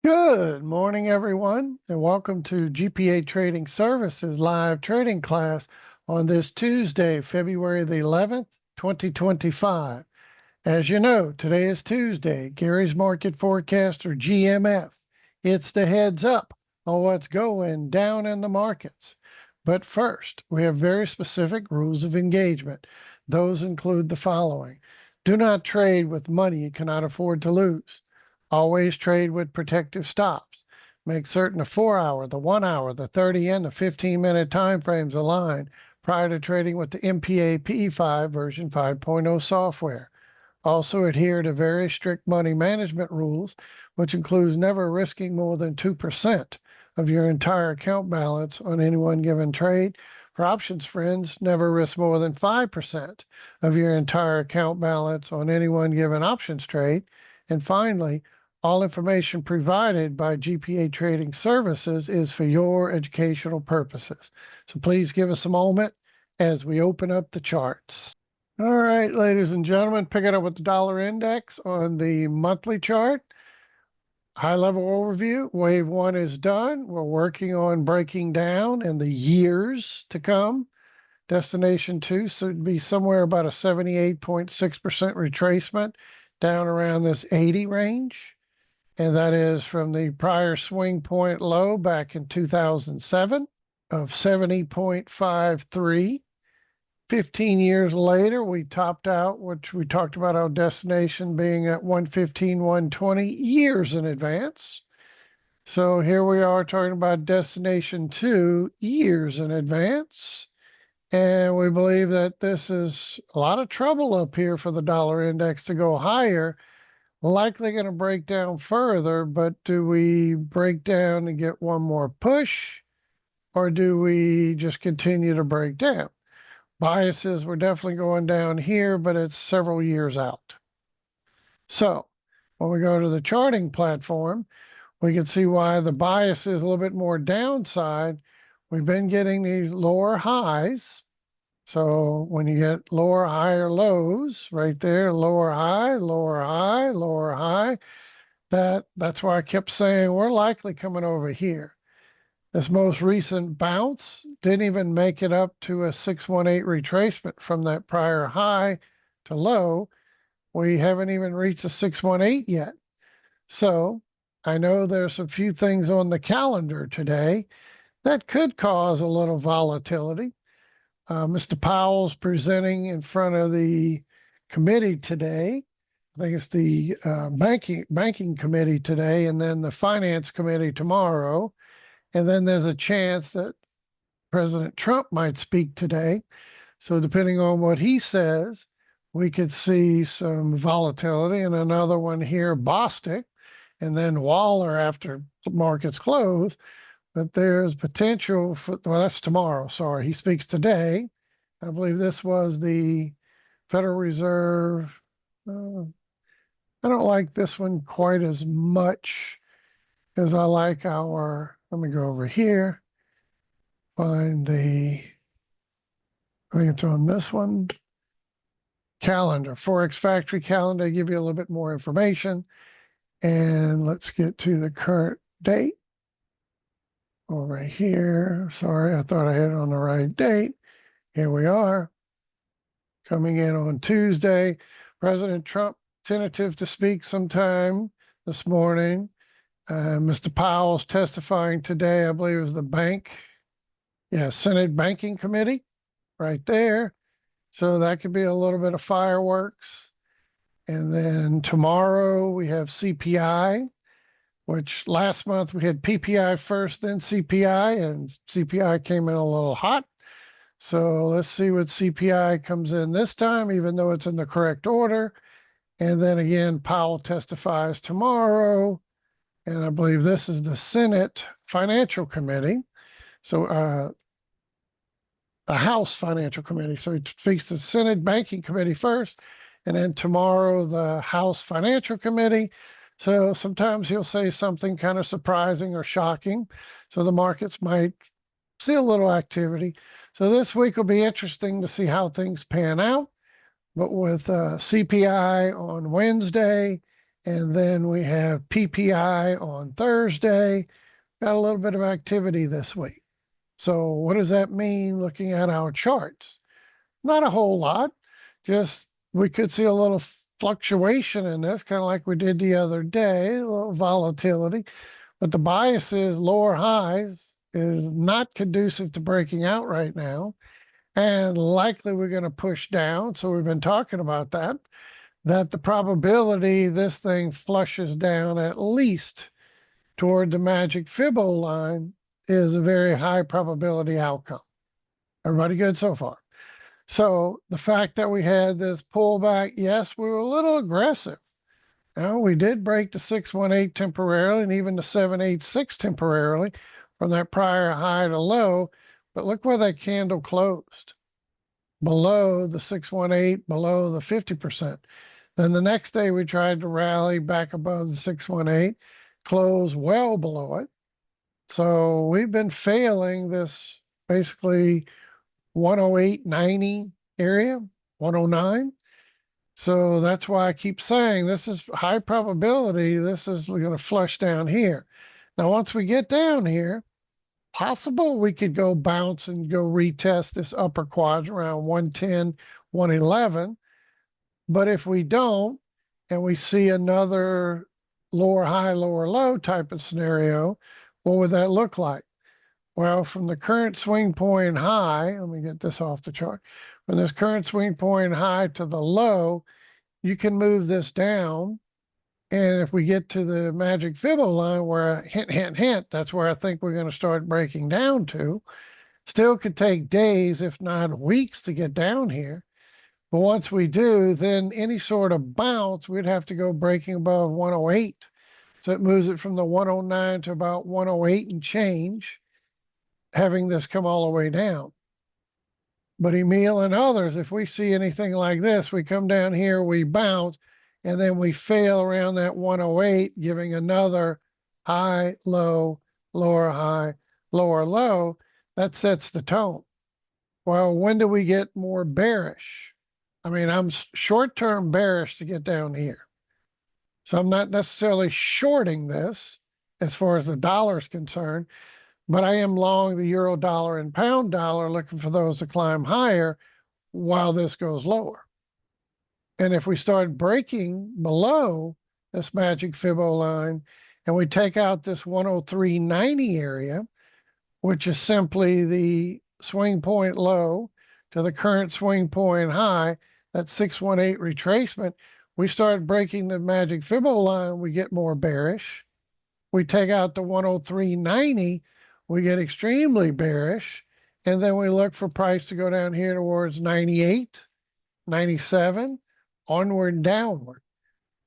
Good morning, everyone, and welcome to GPA Trading Services live trading class on this Tuesday, February the 11th, 2025. As you know, today is Tuesday, Gary's Market Forecast, or GMF. It's the heads up on what's going down in the markets. But first, we have very specific rules of engagement. Those include the following. Do not trade with money you cannot afford to lose. Always trade with protective stops. Make certain the 4-hour, the 1-hour, the 30 and the 15-minute time frames align prior to trading with the MPA PE5 version 5.0 software. Also adhere to very strict money management rules, which includes never risking more than 2% of your entire account balance on any one given trade. For options friends, never risk more than 5% of your entire account balance on any one given options trade. And finally, all information provided by GPA Trading Services is for your educational purposes. So please give us a moment as we open up the charts. All right, ladies and gentlemen, picking up with the dollar index on the monthly chart. High level overview, wave one is done. We're working on breaking down in the years to come. Destination two should be somewhere about a 78.6% retracement down around this 80 range. And that is from the prior swing point low back in 2007 of 70.53. 15 years later, we topped out, which we talked about our destination being at 115, 120 years in advance. So here we are talking about destination 2 years in advance. And we believe that this is a lot of trouble up here for the dollar index to go higher. Likely going to break down further, but do we break down and get one more push, or do we just continue to break down? Biases, we're definitely going down here, but it's several years out. So when we go to the charting platform, we can see why the bias is a little bit more downside. We've been getting these lower highs. So when you get lower, higher lows right there, lower high, lower high, lower high, that's why I kept saying we're likely coming over here. This most recent bounce didn't even make it up to a 618 retracement from that prior high to low. We haven't even reached a 618 yet. So I know there's a few things on the calendar today that could cause a little volatility. Mr. Powell's presenting in front of the committee today. I think it's the banking committee today, and then the finance committee tomorrow. And then there's a chance that President Trump might speak today. So depending on what he says, we could see some volatility, and another one here, Bostic, and then Waller after markets close. But there's potential for, well, that's tomorrow. Sorry, he speaks today. I believe this was the Federal Reserve. I don't like this one quite as much as I like our, let me go over here, find the, I think it's on this one, calendar, Forex factory calendar, give you a little bit more information. And let's get to the current date. Over here, sorry, I thought I had it on the right date. Here we are, coming in on Tuesday. President Trump tentative to speak sometime this morning. Mr. Powell's testifying today, I believe it was the Senate Banking Committee right there. So that could be a little bit of fireworks. And then tomorrow we have CPI, which last month we had PPI first, then CPI, and CPI came in a little hot. So let's see what CPI comes in this time, even though it's in the correct order. And then again, Powell testifies tomorrow. And I believe this is the Senate Financial Committee. So the House Financial Committee. So he speaks to the Senate Banking Committee first, and then tomorrow the House Financial Committee. So sometimes he'll say something kind of surprising or shocking. So the markets might see a little activity. So this week will be interesting to see how things pan out. But with CPI on Wednesday And then we have PPI on Thursday. Got a little bit of activity this week. So what does that mean looking at our charts? Not a whole lot. Just we could see a little fluctuation in this, kind of like we did the other day, a little volatility. But the bias is lower highs is not conducive to breaking out right now. And likely we're going to push down. So we've been talking about that the probability this thing flushes down at least toward the magic Fibbo line is a very high probability outcome. Everybody good so far? So the fact that we had this pullback, yes, we were a little aggressive. Now, we did break the 618 temporarily and even the 786 temporarily from that prior high to low. But look where that candle closed, below the 618, below the 50%. Then the next day we tried to rally back above the 618, close well below it. So we've been failing this basically 108.90 area, 109. So that's why I keep saying this is high probability. This is going to flush down here. Now, once we get down here, possible we could go bounce and go retest this upper quadrant around 110, 111. But if we don't, and we see another lower high, lower low type of scenario, what would that look like? Well, from the current swing point high, let me get this off the chart. From this current swing point high to the low, you can move this down. And if we get to the magic Fibbo line where hint, hint, hint, that's where I think we're going to start breaking down to. Still could take days, if not weeks, to get down here. But once we do, then any sort of bounce, we'd have to go breaking above 108. So it moves it from the 109 to about 108 and change, having this come all the way down. But Emil and others, if we see anything like this, we come down here, we bounce, and then we fail around that 108, giving another high, low, lower high, lower low, that sets the tone. Well, when do we get more bearish? I mean, I'm short-term bearish to get down here. So I'm not necessarily shorting this as far as the dollar is concerned, but I am long the euro dollar and pound dollar, looking for those to climb higher while this goes lower. And if we start breaking below this magic Fibbo line and we take out this 103.90 area, which is simply the swing point low to the current swing point high, that 618 retracement, we start breaking the magic Fibbo line, we get more bearish. We take out the 103.90, we get extremely bearish. And then we look for price to go down here towards 98, 97, onward and downward.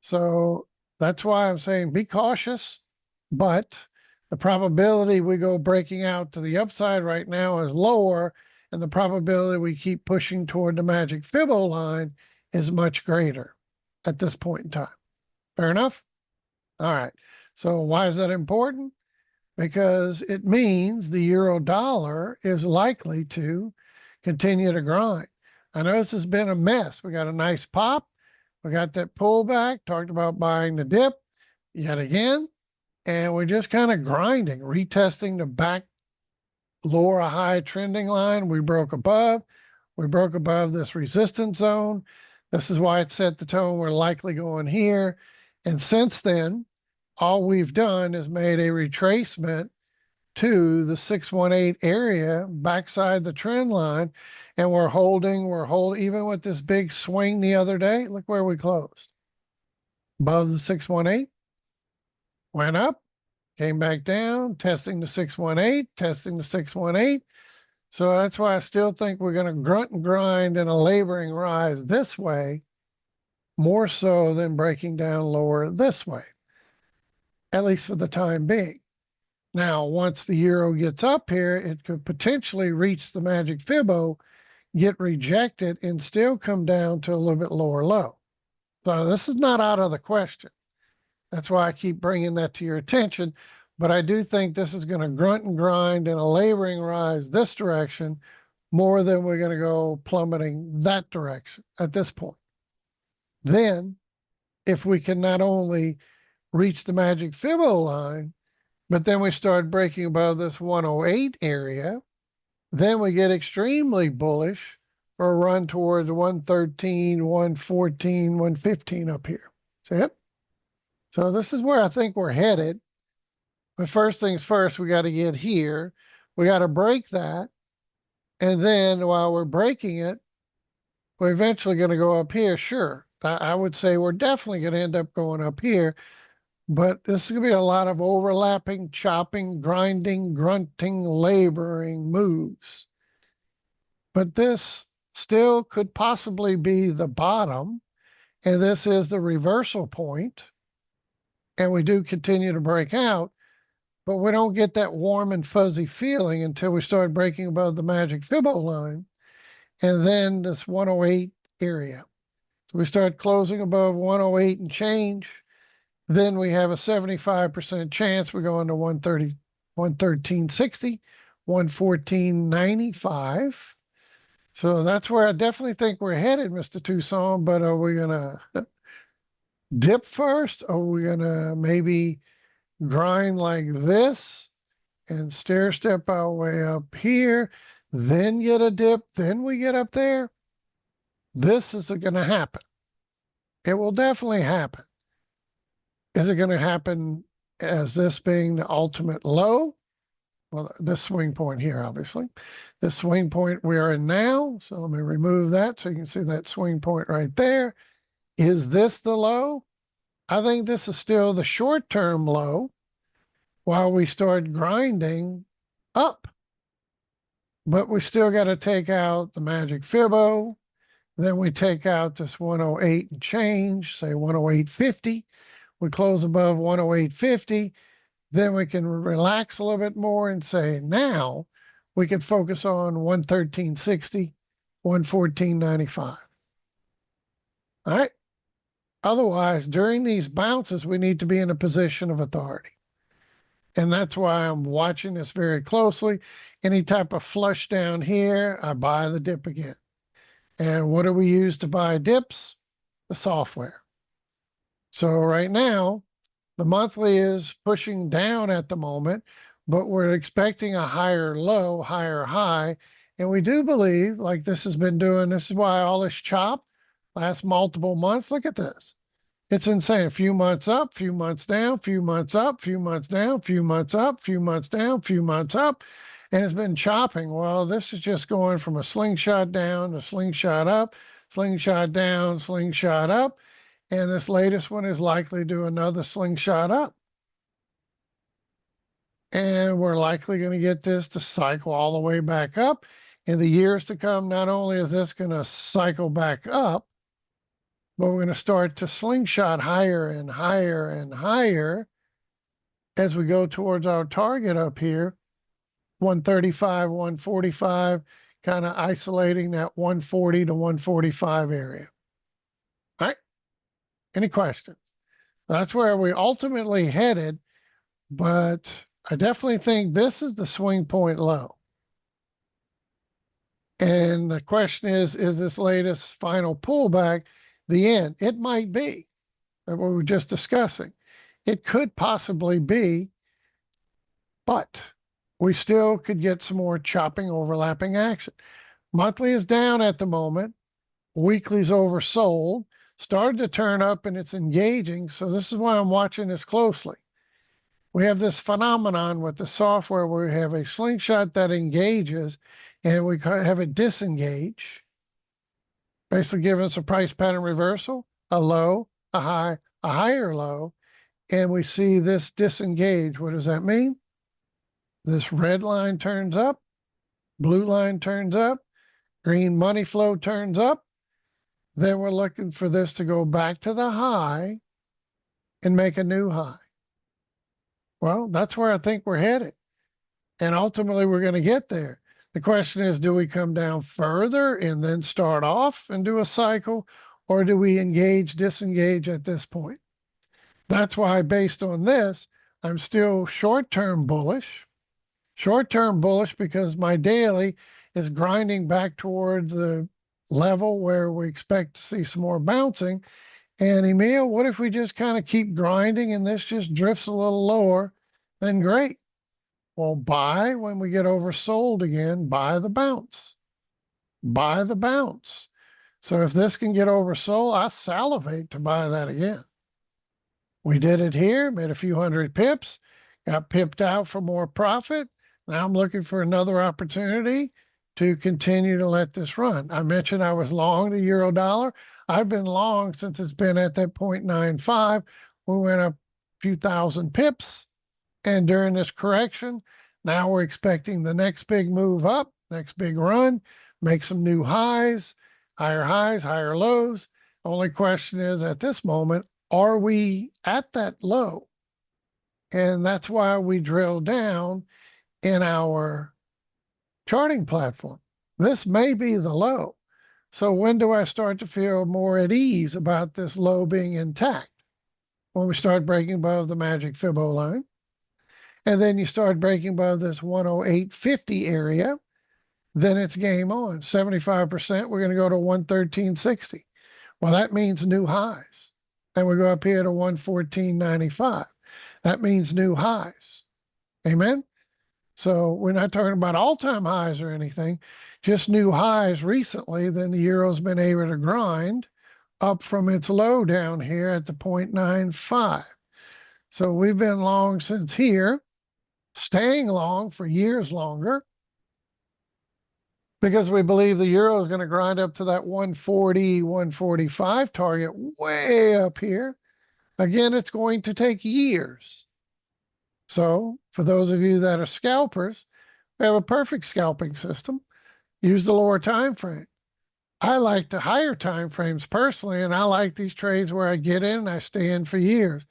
So that's why I'm saying be cautious, but the probability we go breaking out to the upside right now is lower, and the probability we keep pushing toward the magic Fibbo line is much greater at this point in time. Fair enough? All right. So why is that important? Because it means the euro dollar is likely to continue to grind. I know this has been a mess. We got a nice pop. We got that pullback, talked about buying the dip yet again. And we're just kind of grinding, retesting the back lower high trending line. We broke above this resistance zone. This is why it set the tone. We're likely going here. And since then, all we've done is made a retracement to the 618 area, backside the trend line, and we're holding, even with this big swing the other day, look where we closed. Above the 618, went up, came back down, testing the 618, testing the 618. So that's why I still think we're going to grunt and grind in a laboring rise this way, more so than breaking down lower this way, at least for the time being. Now, once the euro gets up here, it could potentially reach the magic Fibbo, get rejected, and still come down to a little bit lower low. So this is not out of the question. That's why I keep bringing that to your attention. But I do think this is going to grunt and grind in a laboring rise this direction more than we're going to go plummeting that direction at this point. Then, if we can not only reach the magic Fibbo line, but then we start breaking above this 108 area, then we get extremely bullish for a run towards 113, 114, 115 up here. See it? So this is where I think we're headed. But first things first, we got to get here. We got to break that. And then while we're breaking it, we're eventually going to go up here. Sure. I would say we're definitely going to end up going up here. But this is going to be a lot of overlapping, chopping, grinding, grunting, laboring moves. But this still could possibly be the bottom. And this is the reversal point. And we do continue to break out. But we don't get that warm and fuzzy feeling until we start breaking above the magic Fibbo line. And then this 108 area. So we start closing above 108 and change. Then we have a 75% chance we go into 130, 113.60, 114.95. So that's where I definitely think we're headed, Mr. Tucson. But are we going to dip first? Or are we going to maybe grind like this and stair step our way up here, then get a dip, then we get up there? This is going to happen. It will definitely happen. Is it going to happen as this being the ultimate low? Well, this swing point here, obviously. This swing point we are in now. So let me remove that so you can see that swing point right there. Is this the low? I think this is still the short-term low while we start grinding up. But we still got to take out the magic Fibbo. Then we take out this 108 and change, say 108.50. We close above 108.50. Then we can relax a little bit more and say, now we can focus on 113.60, 114.95. All right. Otherwise, during these bounces, we need to be in a position of authority. And that's why I'm watching this very closely. Any type of flush down here, I buy the dip again. And what do we use to buy dips? The software. So right now, the monthly is pushing down at the moment, but we're expecting a higher low, higher high. And we do believe, like this has been doing, this is why all this chop last multiple months. Look at this. It's insane. A few months up, few months down, few months up, few months down, few months up, few months down, few months up. And it's been chopping. Well, this is just going from a slingshot down to slingshot up, slingshot down, slingshot up. And this latest one is likely to do another slingshot up. And we're likely going to get this to cycle all the way back up. In the years to come, not only is this going to cycle back up, but we're going to start to slingshot higher and higher and higher as we go towards our target up here, 135, 145, kind of isolating that 140 to 145 area. All right. Any questions? That's where we ultimately headed, but I definitely think this is the swing point low. And the question is this latest final pullback the end? It might be that we were just discussing. It could possibly be, but we still could get some more chopping, overlapping action. Monthly is down at the moment. Weekly's oversold. Started to turn up and it's engaging. So this is why I'm watching this closely. We have this phenomenon with the software where we have a slingshot that engages and we have it disengage, basically giving us a price pattern reversal, a low, a high, a higher low, and we see this disengage. What does that mean? This red line turns up, blue line turns up, green money flow turns up. Then we're looking for this to go back to the high and make a new high. Well, that's where I think we're headed. And ultimately, we're going to get there. The question is, do we come down further and then start off and do a cycle, or do we engage, disengage at this point? That's why, based on this, I'm still short-term bullish. Short-term bullish because my daily is grinding back toward the level where we expect to see some more bouncing. And Emil, what if we just kind of keep grinding and this just drifts a little lower? Then great. Well, buy when we get oversold again, buy the bounce. Buy the bounce. So if this can get oversold, I salivate to buy that again. We did it here, made a few hundred pips, got pipped out for more profit. Now I'm looking for another opportunity to continue to let this run. I mentioned I was long the euro dollar. I've been long since it's been at that 0.95. We went up a few thousand pips. And during this correction, now we're expecting the next big move up, next big run, make some new highs, higher lows. Only question is at this moment, are we at that low? And that's why we drill down in our charting platform. This may be the low. So when do I start to feel more at ease about this low being intact? When we start breaking above the magic Fibbo line. And then you start breaking above this 108.50 area, then it's game on. 75%, we're going to go to 113.60. Well, that means new highs. Then we go up here to 114.95. That means new highs. Amen? So we're not talking about all-time highs or anything, just new highs recently. Then the euro's been able to grind up from its low down here at the 0.95. So we've been long since here, staying long for years longer, because we believe the euro is going to grind up to that 140, 145 target way up here. Again, it's going to take years. So for those of you that are scalpers, we have a perfect scalping system. Use the lower time frame. I like the higher time frames personally, and I like these trades where I get in and I stay in for years.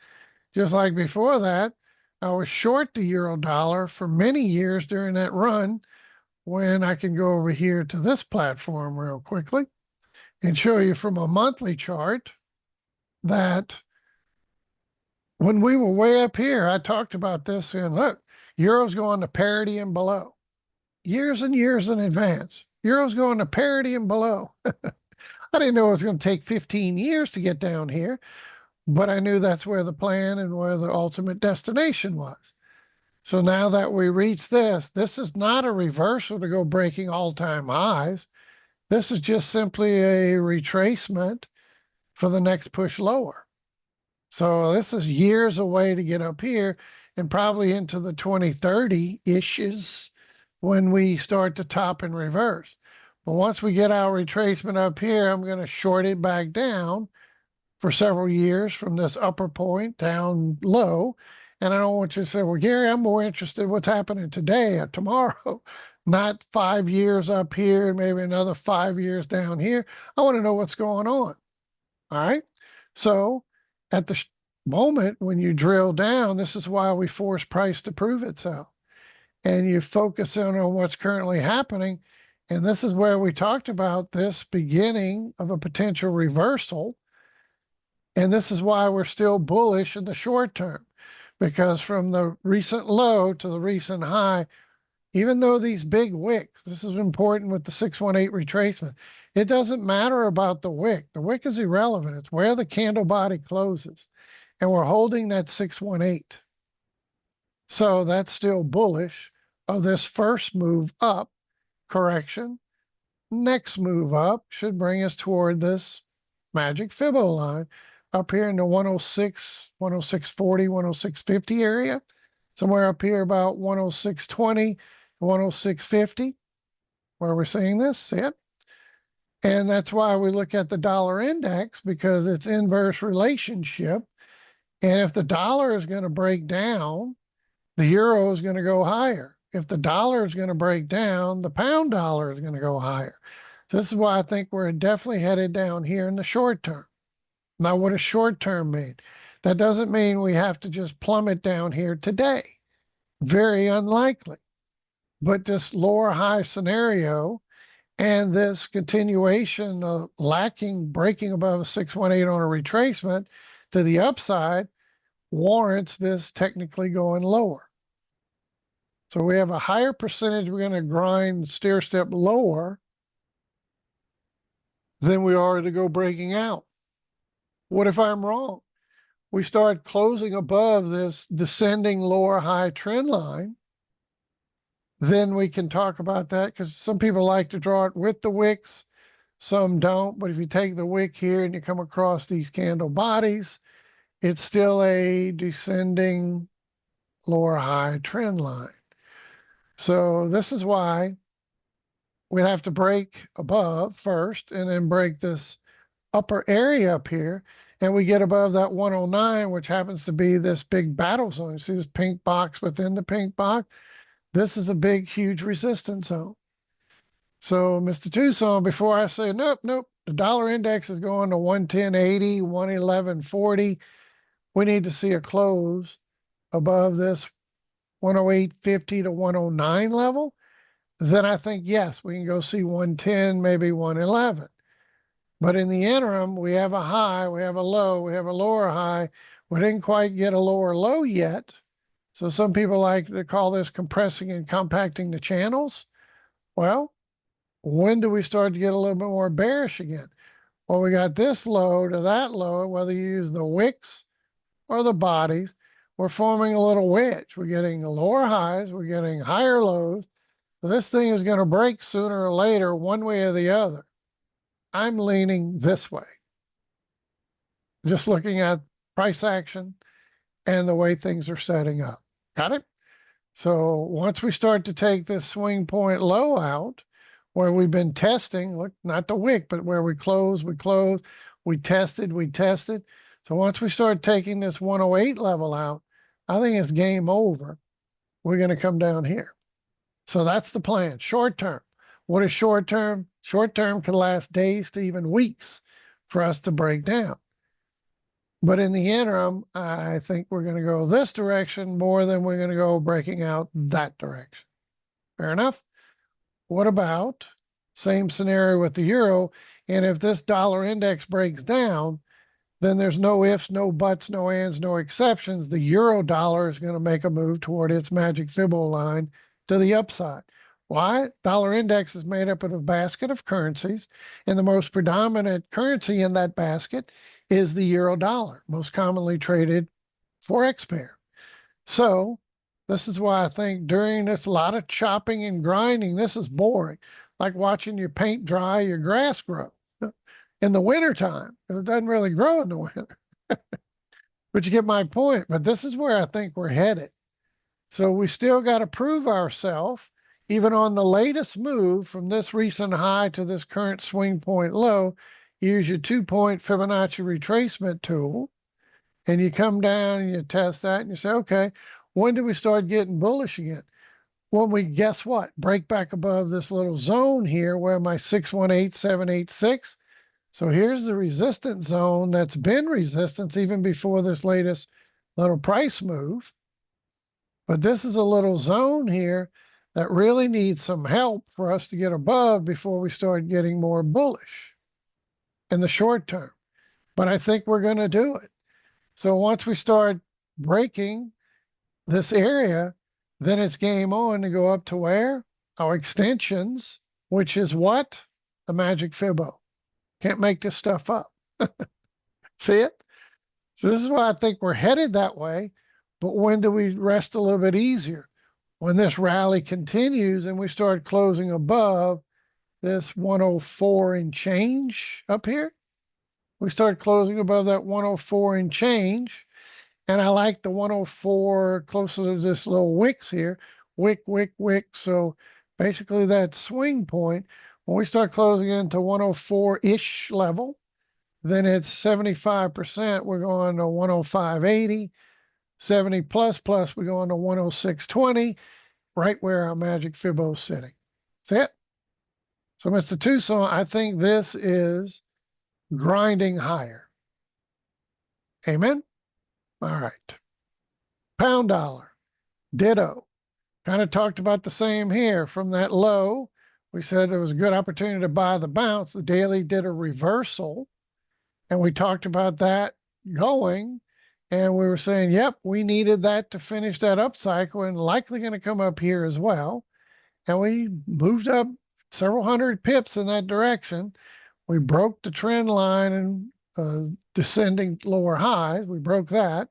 Just like before that, I was short the euro dollar for many years during that run, when I can go over here to this platform real quickly and show you from a monthly chart that when we were way up here, I talked about this, and look, euro's going to parity and below. Years and years in advance. Euro's going to parity and below. I didn't know it was going to take 15 years to get down here, but I knew that's where the plan and where the ultimate destination was. So now that we reach this, this is not a reversal to go breaking all-time highs. This is just simply a retracement for the next push lower. So this is years away to get up here, and probably into the 2030-ishes when we start to top and reverse. But once we get our retracement up here, I'm going to short it back down for several years from this upper point down low. And I don't want you to say, well, Gary, I'm more interested in what's happening today or tomorrow, not 5 years up here and maybe another 5 years down here. I want to know what's going on. All right. So at the moment when you drill down, this is why we force price to prove itself. And you focus in on what's currently happening. And this is where we talked about this beginning of a potential reversal. And this is why we're still bullish in the short term, because from the recent low to the recent high, even though these big wicks, this is important with the 618 retracement, it doesn't matter about the wick. The wick is irrelevant. It's where the candle body closes. And we're holding that 618. So that's still bullish of this first move up, correction. Next move up should bring us toward this magic Fibbo line up here in the 106, 106.40, 106.50 area. Somewhere up here about 106.20, 106.50, where we're seeing this, see it? And that's why we look at the dollar index, because it's inverse relationship. And if the dollar is going to break down, the euro is going to go higher. If the dollar is going to break down, the pound dollar is going to go higher. So this is why I think we're definitely headed down here in the short term. Now, what does short term mean? That doesn't mean we have to just plummet down here today. Very unlikely. But this lower high scenario and this continuation of lacking breaking above 618 on a retracement to the upside warrants this technically going lower. So we have a higher percentage we're going to grind stair step lower than we are to go breaking out. What if I'm wrong? We start closing above this descending lower high trend line. Then we can talk about that, because some people like to draw it with the wicks, some don't. But if you take the wick here and you come across these candle bodies, it's still a descending lower high trend line. So this is why we'd have to break above first and then break this upper area up here. And we get above that 109, which happens to be this big battle zone. You see this pink box within the pink box? This is a big, huge resistance zone. So, Mr. Tucson, before I say, nope, nope, the dollar index is going to 110.80, 111.40, we need to see a close above this 108.50 to 109 level. Then I think, yes, we can go see 110, maybe 111. But in the interim, we have a high, we have a low, we have a lower high. We didn't quite get a lower low yet. So some people like to call this compressing and compacting the channels. Well, when do we start to get a little bit more bearish again? Well, we got this low to that low, whether you use the wicks or the bodies, we're forming a little wedge. We're getting lower highs, we're getting higher lows. So this thing is going to break sooner or later, one way or the other. I'm leaning this way. Just looking at price action and the way things are setting up. Got it? So once we start to take this swing point low out, where we've been testing, look, not the wick, but where we close, we tested. So once we start taking this 108 level out, I think it's game over. We're going to come down here. So that's the plan, short term. What is short term? Short term can last days to even weeks for us to break down. But in the interim, I think we're going to go this direction more than we're going to go breaking out that direction. Fair enough? What about same scenario with the euro? And if this dollar index breaks down, then there's no ifs, no buts, no ands, no exceptions. The euro dollar is going to make a move toward its magic Fibonacci line to the upside. Why? Dollar index is made up of a basket of currencies, and the most predominant currency in that basket is the euro dollar, most commonly traded Forex pair. So this is why I think during this, a lot of chopping and grinding, this is boring. Like watching your paint dry, your grass grow in the wintertime. It doesn't really grow in the winter. But you get my point. But this is where I think we're headed. So we still got to prove ourselves, even on the latest move from this recent high to this current swing point low. Use your 2-point Fibonacci retracement tool, and you come down and you test that and you say, okay, when do we start getting bullish again? When we, guess what, break back above this little zone here where my 618786. So here's the resistance zone that's been resistance even before this latest little price move. But this is a little zone here that really needs some help for us to get above before we start getting more bullish in the short term. But I think we're going to do it. So once we start breaking this area, then it's game on to go up to where? Our extensions, which is what? The magic Fibonacci. Can't make this stuff up. See it? So this is why I think we're headed that way. But when do we rest a little bit easier? When this rally continues and we start closing above this 104 and change up here. We start closing above that 104 and change. And I like the 104 closer to this little wicks here. Wick. So basically that swing point, when we start closing into 104-ish level, then it's 75%. We're going to 105.80. 70 plus, we're going to 106.20, right where our magic Fibonacci is sitting. That's it. So, Mr. Tucson, I think this is grinding higher. Amen? All right. Pound dollar, ditto. Kind of talked about the same here. From that low, we said it was a good opportunity to buy the bounce. The daily did a reversal, and we talked about that going. And we were saying, yep, we needed that to finish that up cycle and likely going to come up here as well. And we moved up several hundred pips in that direction. We broke the trend line and descending lower highs. We broke that.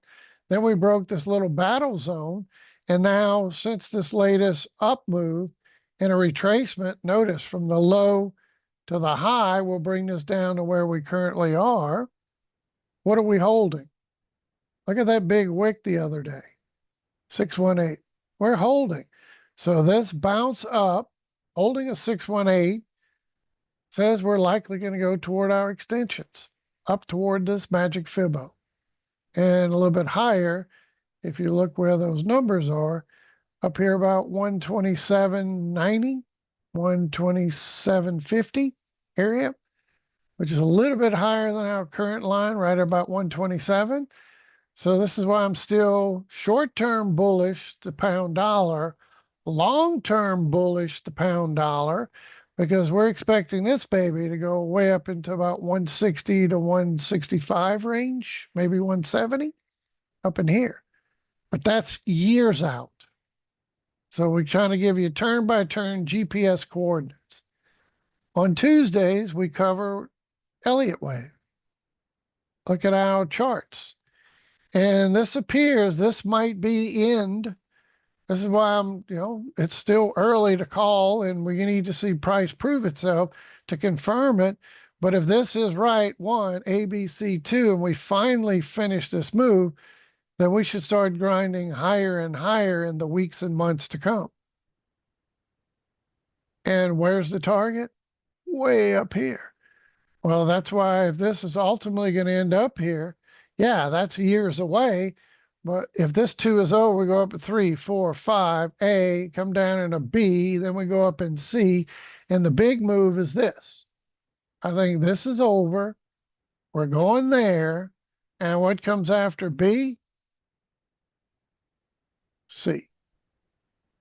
Then we broke this little battle zone. And now, since this latest up move and a retracement, notice from the low to the high will bring this down to where we currently are. What are we holding? Look at that big wick the other day, 618. We're holding. So this bounce up, holding a 618, says we're likely going to go toward our extensions, up toward this magic Fibbo. And a little bit higher, if you look where those numbers are, up here about 127.90, 127.50 area, which is a little bit higher than our current line, right about 127. So this is why I'm still short-term bullish the pound dollar, long-term bullish the pound dollar, because we're expecting this baby to go way up into about 160 to 165 range, maybe 170 up in here. But that's years out. So we're trying to give you turn-by-turn GPS coordinates. On Tuesdays, we cover Elliott wave. Look at our charts. And this appears, this might be end. This is why it's still early to call and we need to see price prove itself to confirm it. But if this is right, one, ABC, two, and we finally finish this move, then we should start grinding higher and higher in the weeks and months to come. And where's the target? Way up here. Well, that's why if this is ultimately going to end up here, yeah, that's years away. But if this 2 is over, we go up at 3, 4, 5, A, come down in a B, then we go up in C. And the big move is this. I think this is over. We're going there. And what comes after B? C.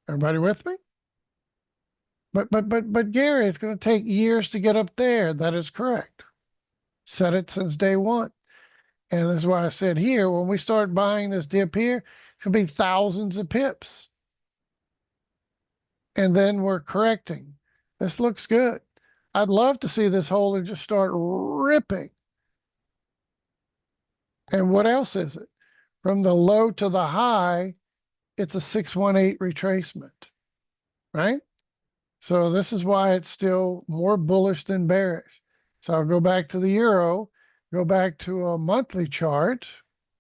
Everybody with me? But Gary, it's going to take years to get up there. That is correct. Said it since day one. And this is why I said here, when we start buying this dip here, it's going to be thousands of pips. And then we're correcting. This looks good. I'd love to see this hold and just start ripping. And what else is it? From the low to the high, it's a 618 retracement, right? So this is why it's still more bullish than bearish. So I'll go back to the euro, go back to a monthly chart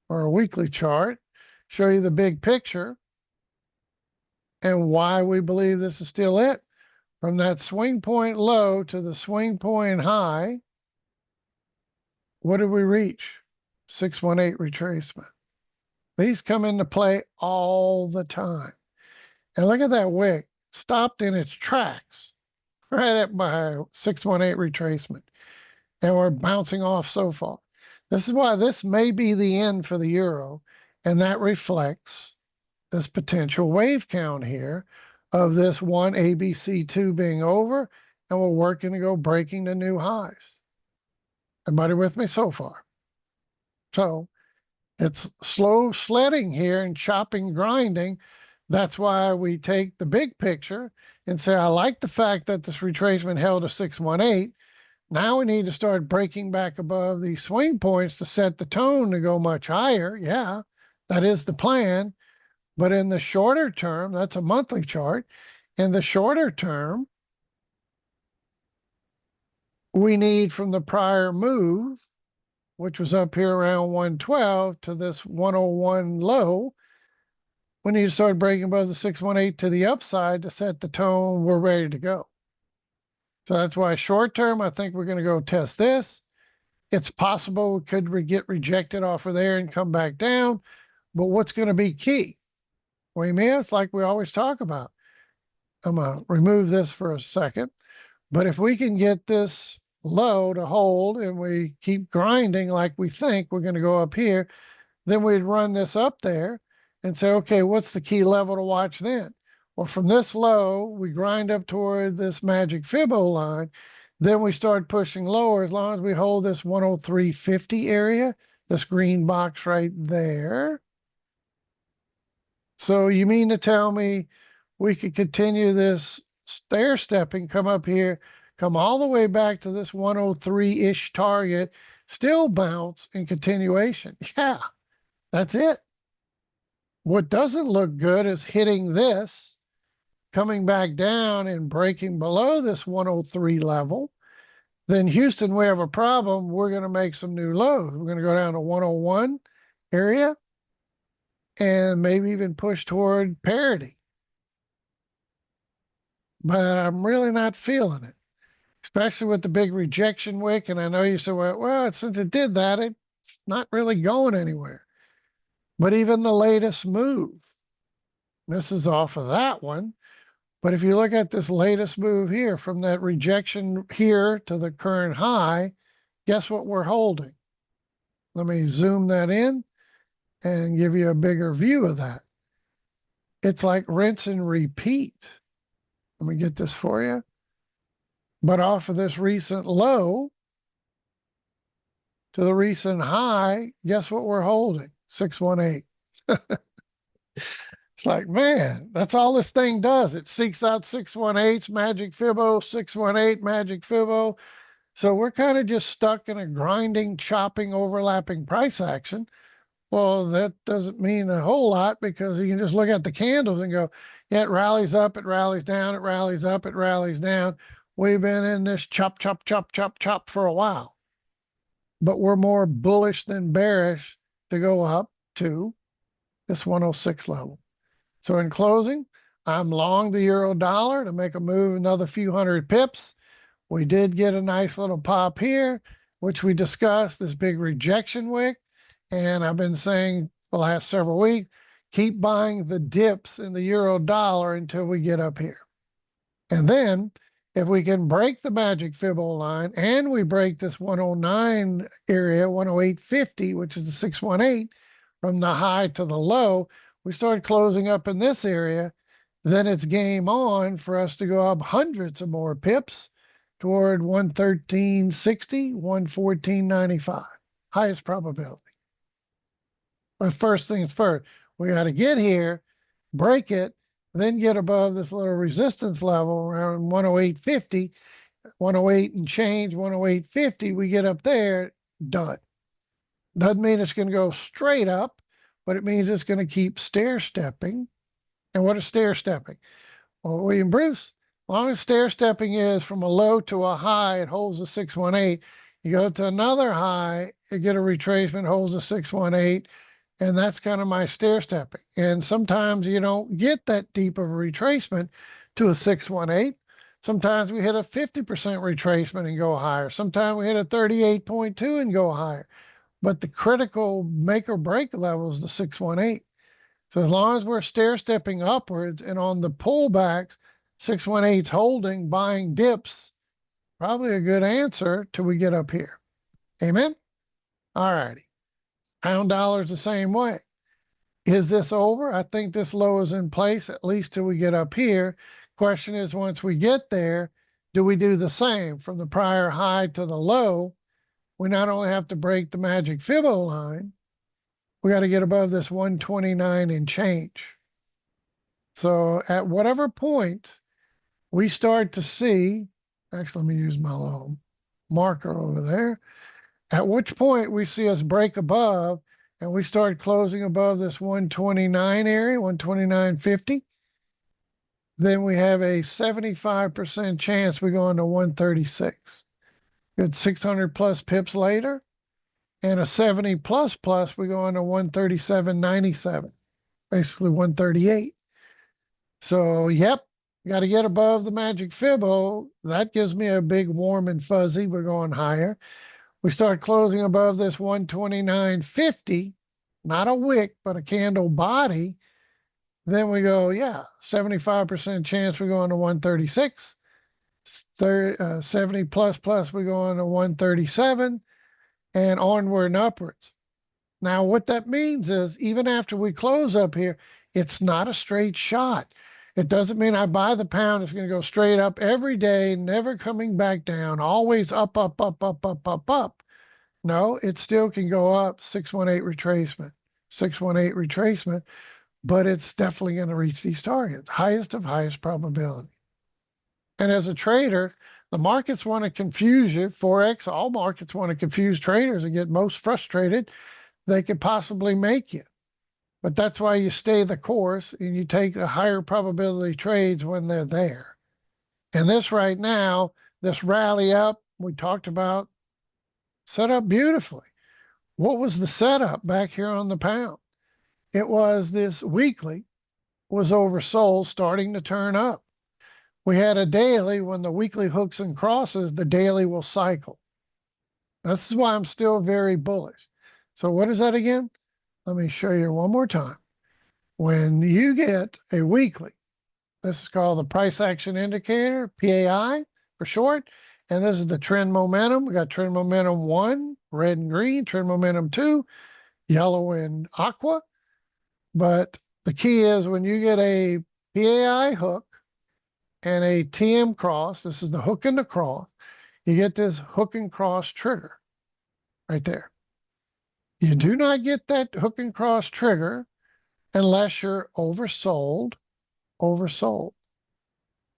or a weekly chart, show you the big picture and why we believe this is still it. From that swing point low to the swing point high, what did we reach? 618 retracement. These come into play all the time. And look at that wick, stopped in its tracks right at my 618 retracement. And we're bouncing off so far. This is why this may be the end for the euro. And that reflects this potential wave count here of this one ABC2 being over. And we're working to go breaking the new highs. Everybody with me so far? So it's slow sledding here and chopping, grinding. That's why we take the big picture and say, I like the fact that this retracement held a 618. Now we need to start breaking back above these swing points to set the tone to go much higher. Yeah, that is the plan. But in the shorter term, that's a monthly chart. In the shorter term, we need from the prior move, which was up here around 112 to this 101 low, we need to start breaking above the 618 to the upside to set the tone. We're ready to go. So that's why short term, I think we're going to go test this. It's possible we could get rejected off of there and come back down. But what's going to be key? Well, it's like we always talk about. I'm going to remove this for a second. But if we can get this low to hold and we keep grinding like we think we're going to go up here, then we'd run this up there and say, okay, what's the key level to watch then? Well, from this low, we grind up toward this magic Fibbo line. Then we start pushing lower as long as we hold this 103.50 area, this green box right there. So you mean to tell me we could continue this stair stepping, come up here, come all the way back to this 103-ish target, still bounce and continuation. Yeah, that's it. What doesn't look good is hitting this, coming back down and breaking below this 103 level. Then Houston, we have a problem. We're going to make some new lows. We're going to go down to 101 area and maybe even push toward parity. But I'm really not feeling it, especially with the big rejection wick. And I know you said, well, since it did that, it's not really going anywhere. But even the latest move, this is off of that one. But if you look at this latest move here from that rejection here to the current high, guess what we're holding? Let me zoom that in and give you a bigger view of that. It's like rinse and repeat. Let me get this for you. But off of this recent low to the recent high, guess what we're holding? 618. It's like, man, that's all this thing does. It seeks out 618's magic Fibbo, 618 magic Fibbo. So we're kind of just stuck in a grinding, chopping, overlapping price action. Well, that doesn't mean a whole lot because you can just look at the candles and go, yeah, it rallies up, it rallies down, it rallies up, it rallies down. We've been in this chop, chop, chop, chop, chop for a while. But we're more bullish than bearish to go up to this 106 level. So in closing, I'm long the euro dollar to make a move another few hundred pips. We did get a nice little pop here, which we discussed, this big rejection wick. And I've been saying the last several weeks, keep buying the dips in the euro dollar until we get up here. And then if we can break the magic Fibbo line and we break this 109 area, 108.50, which is the 618, from the high to the low, we start closing up in this area, then it's game on for us to go up hundreds of more pips toward 113.60, 114.95. Highest probability. But first things first, we got to get here, break it, then get above this little resistance level around 108.50, 108 and change, 108.50. We get up there, done. Doesn't mean it's going to go straight up, but it means it's going to keep stair stepping. And what is stair stepping? Well, William Bruce, as long as stair stepping is from a low to a high, it holds the 618. You go to another high, you get a retracement, holds the 618. And that's kind of my stair stepping. And sometimes you don't get that deep of a retracement to a 618. Sometimes we hit a 50% retracement and go higher. Sometimes we hit a 38.2 and go higher. But the critical make or break level is the 618. So as long as we're stair stepping upwards and on the pullbacks, 618's holding, buying dips, probably a good answer till we get up here. Amen? All righty. Pound dollar is the same way. Is this over? I think this low is in place at least till we get up here. Question is, once we get there, do we do the same from the prior high to the low? We not only have to break the magic Fibbo line, we got to get above this 129 and change. So at whatever point we start to see, actually, let me use my little marker over there. At which point we see us break above and we start closing above this 129 area, 129.50, then we have a 75% chance we go into 136. Good 600 plus pips later, and a 70 plus we go into 137.97, basically 138. So, yep, got to get above the magic Fibbo. That gives me a big warm and fuzzy. We're going higher. We start closing above this 129.50, not a wick, but a candle body. Then we go, yeah, 75% chance we go into 136. 70 plus, we go into 137 and onward and upwards. Now, what that means is even after we close up here, it's not a straight shot. It doesn't mean I buy the pound, it's going to go straight up every day, never coming back down, always up, up, up, up, up, up, up. No, it still can go up 618 retracement, 618 retracement, but it's definitely going to reach these targets, highest of highest probability. And as a trader, The markets want to confuse you. Forex, all markets want to confuse traders and get most frustrated they could possibly make you. But that's why you stay the course and you take the higher probability trades when they're there. And this right now, this rally up we talked about, set up beautifully. What was the setup back here on the pound? It was this weekly was oversold, starting to turn up. We had a daily. When the weekly hooks and crosses, the daily will cycle. This is why I'm still very bullish. So what is that again? Let me show you one more time. When you get a weekly, this is called the price action indicator, PAI for short, and this is the trend momentum. We got trend momentum 1, red and green, trend momentum 2, yellow and aqua. But the key is when you get a PAI hook and a TM cross, this is the hook and the cross, you get this hook and cross trigger right there. You do not get that hook and cross trigger unless you're oversold, oversold,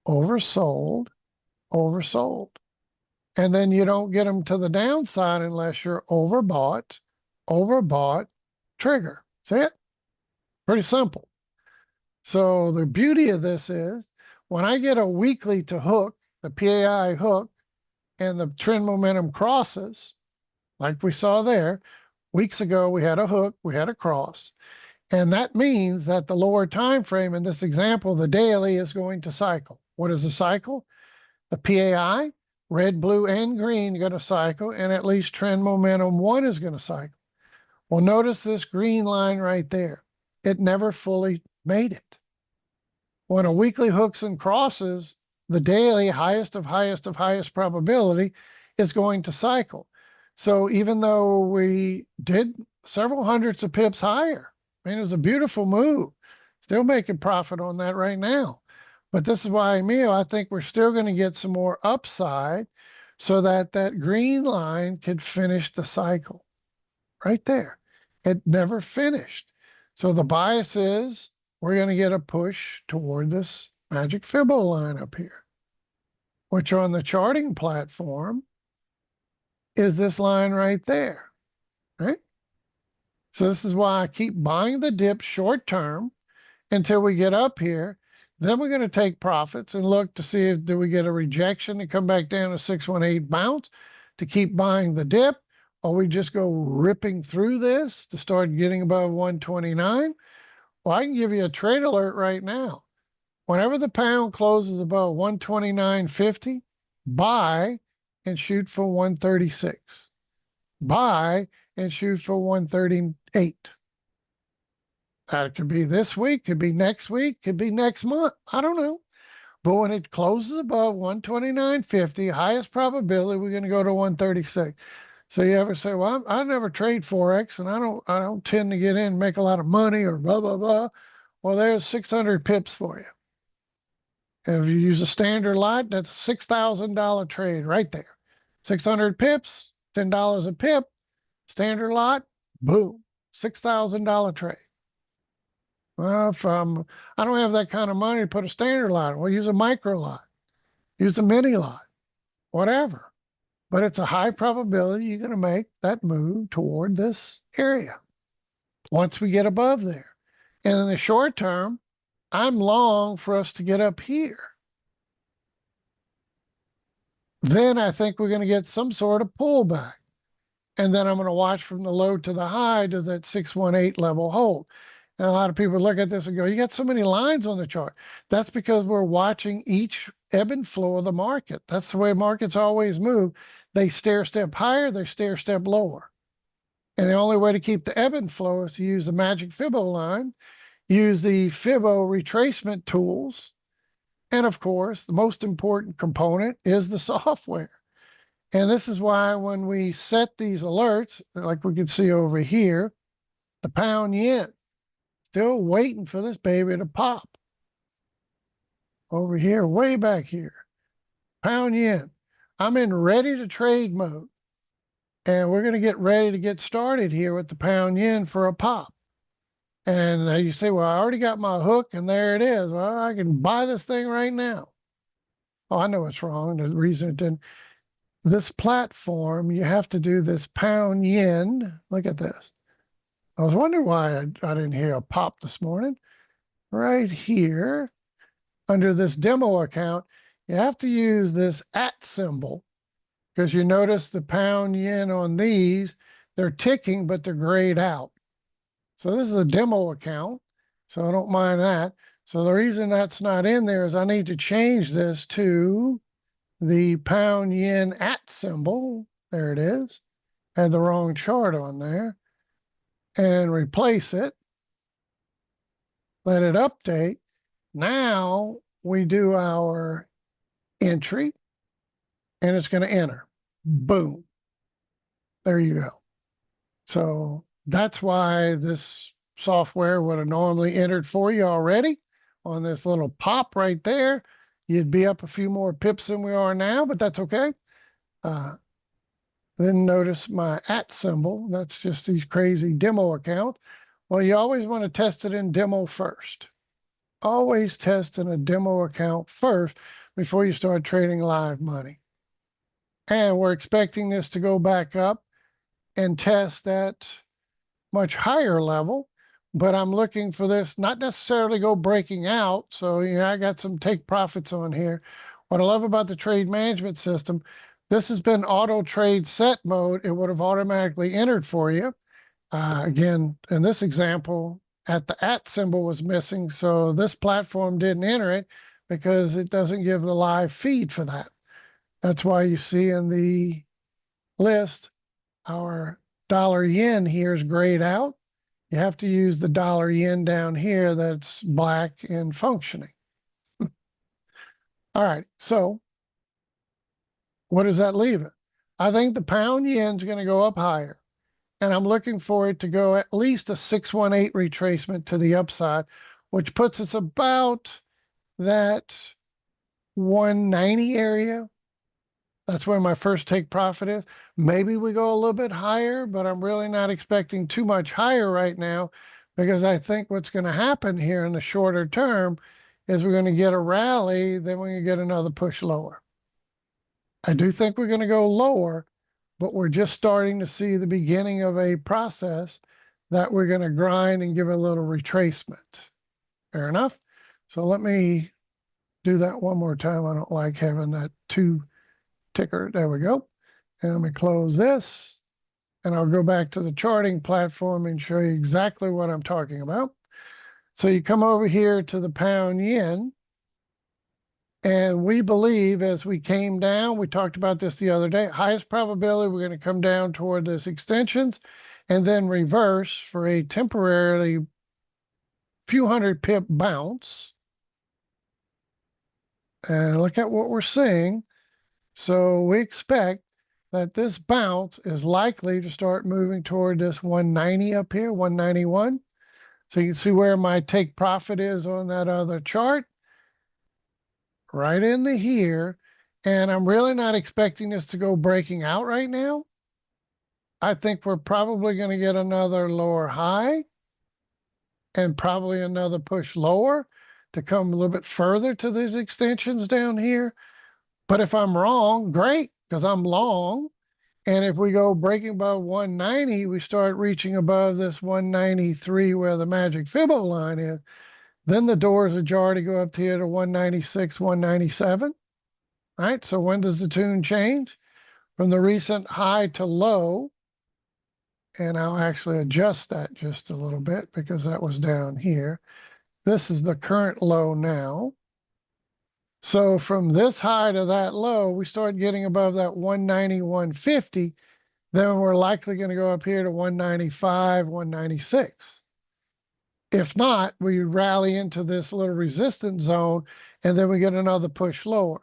oversold, oversold. And then you don't get them to the downside unless you're overbought, overbought, trigger. See it? Pretty simple. So the beauty of this is when I get a weekly to hook, the PAI hook, and the trend momentum crosses, like we saw there, weeks ago we had a hook, we had a cross. And that means that the lower time frame in this example, the daily, is going to cycle. What is the cycle? The PAI, red, blue, and green are going to cycle, and at least trend momentum 1 is going to cycle. Well, notice this green line right there. It never fully made it. When a weekly hooks and crosses, the daily highest of highest of highest probability is going to cycle. So even though we did several hundreds of pips higher, I mean, it was a beautiful move. Still making profit on that right now. But this is why, Emil, I think we're still going to get some more upside so that that green line could finish the cycle right there. It never finished. So the bias is we're going to get a push toward this magic Fibbo line up here, which on the charting platform is this line right there, right? So this is why I keep buying the dip short term until we get up here. Then we're going to take profits and look to see if do we get a rejection and come back down to 618 bounce to keep buying the dip, or we just go ripping through this to start getting above 129. Well, I can give you a trade alert right now. Whenever the pound closes above 129.50, buy and shoot for 136. Buy and shoot for 138. That could be this week, could be next week, could be next month. I don't know. But when it closes above 129.50, highest probability we're going to go to 136. So you ever say, well, I never trade Forex and I don't tend to get in and make a lot of money or blah, blah, blah. Well, there's 600 pips for you. If you use a standard lot, that's a $6,000 trade right there. 600 pips, $10 a pip, standard lot, boom, $6,000 trade. Well, if I don't have that kind of money to put a standard lot, we'll use a micro lot, use a mini lot, whatever. But it's a high probability you're going to make that move toward this area once we get above there. And in the short term, I'm long for us to get up here. Then I think we're going to get some sort of pullback. And then I'm going to watch from the low to the high, does that 618 level hold? And a lot of people look at this and go, you got so many lines on the chart. That's because we're watching each ebb and flow of the market. That's the way markets always move. They stair step higher, they stair step lower. And the only way to keep the ebb and flow is to use the magic Fibbo line, use the Fibbo retracement tools. And of course, the most important component is the software. And this is why when we set these alerts, like we can see over here, the pound yen, still waiting for this baby to pop. Over here, way back here, pound yen. I'm in ready to trade mode. And we're going to get ready to get started here with the pound yen for a pop. And you say, well, I already got my hook and there it is. Well, I can buy this thing right now. Oh, I know it's wrong. The reason it didn't. This platform, you have to do this pound yen. Look at this. I was wondering why I didn't hear a pop this morning. Right here, under this demo account, you have to use this @ symbol because you notice the pound yen on these, they're ticking, but they're grayed out. So this is a demo account, so I don't mind that. So the reason that's not in there is I need to change this to the pound yen @ symbol. There it is. Had the wrong chart on there. And replace it. Let it update. Now we do our entry and it's going to enter. Boom. There you go. So that's why this software would have normally entered for you already on this little pop right there. You'd be up a few more pips than we are now, but that's okay. Then notice my @ symbol. That's just these crazy demo accounts. Well, you always want to test it in demo first. Always test in a demo account first before you start trading live money. And we're expecting this to go back up and test at much higher level, but I'm looking for this not necessarily go breaking out. So, I got some take profits on here. What I love about the trade management system, this has been auto trade set mode. It would have automatically entered for you. Again, in this example, at the @ symbol was missing. So this platform didn't enter it because it doesn't give the live feed for that. That's why you see in the list, our dollar yen here is grayed out. You have to use the dollar yen down here that's black and functioning. All right, so what does that leave it? I think the pound yen is going to go up higher. And I'm looking for it to go at least a 618 retracement to the upside, which puts us about that 190 area. That's where my first take profit is. Maybe we go a little bit higher, but I'm really not expecting too much higher right now because I think what's going to happen here in the shorter term is we're going to get a rally, then we're going to get another push lower. I do think we're going to go lower, but we're just starting to see the beginning of a process that we're going to grind and give a little retracement. Fair enough? So let me do that one more time. I don't like having that two ticker. There we go. And let me close this. And I'll go back to the charting platform and show you exactly what I'm talking about. So you come over here to the pound yen. And we believe as we came down, we talked about this the other day, highest probability we're going to come down toward this extensions and then reverse for a temporarily few hundred pip bounce. And look at what we're seeing. So we expect that this bounce is likely to start moving toward this 190 up here, 191. So you can see where my take profit is on that other chart. Right into here. And I'm really not expecting this to go breaking out right now. I think we're probably going to get another lower high and probably another push lower to come a little bit further to these extensions down here. But if I'm wrong, great, because I'm long. And if we go breaking above 190, we start reaching above this 193 where the magic Fibbo line is. Then the doors ajar to go up here to 196, 197. All right, so when does the tune change? From the recent high to low. And I'll actually adjust that just a little bit because that was down here. This is the current low now. So from this high to that low, we start getting above that 190, 150. Then we're likely going to go up here to 195, 196. If not, we rally into this little resistance zone and then we get another push lower.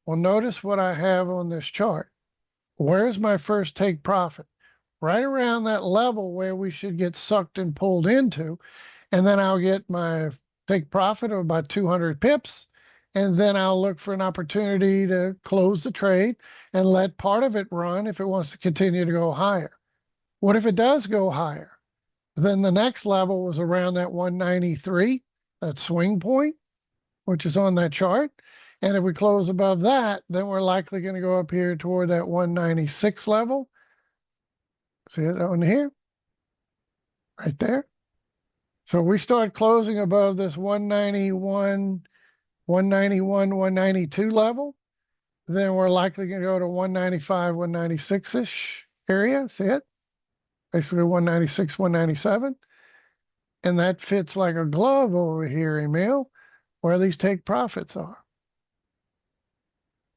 Well, notice what I have on this chart. Where's my first take profit? Right around that level where we should get sucked and pulled into. And then I'll get my take profit of about 200 pips. And then I'll look for an opportunity to close the trade and let part of it run if it wants to continue to go higher. What if it does go higher? Then the next level was around that 193, that swing point, which is on that chart. And if we close above that, then we're likely going to go up here toward that 196 level. See it on here, right there. So we start closing above this 191, 192 level, then we're likely going to go to 195, 196-ish area. See it? Basically 196, 197. And that fits like a glove over here, Emil, where these take profits are.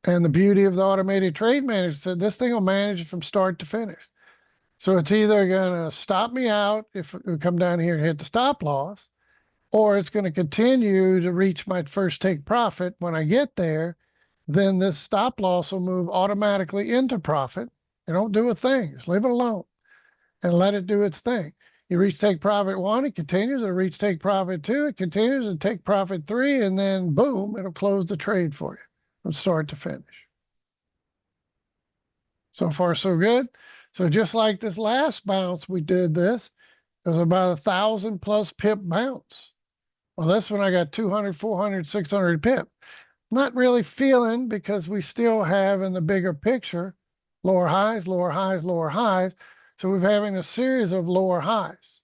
And the beauty of the automated trade manager said this thing will manage it from start to finish. So it's either going to stop me out if we come down here and hit the stop loss, or it's going to continue to reach my first take profit. When I get there, then this stop loss will move automatically into profit. You don't do a thing, just leave it alone and let it do its thing. You reach take profit 1, it continues, it'll reach take profit 2, it continues, and take profit 3, and then boom, it'll close the trade for you from start to finish. So far, so good. So just like this last bounce, we did this. It was about 1,000 plus pip bounce. Well, this one I got 200, 400, 600 pip. Not really feeling because we still have in the bigger picture lower highs, lower highs, lower highs. So we're having a series of lower highs.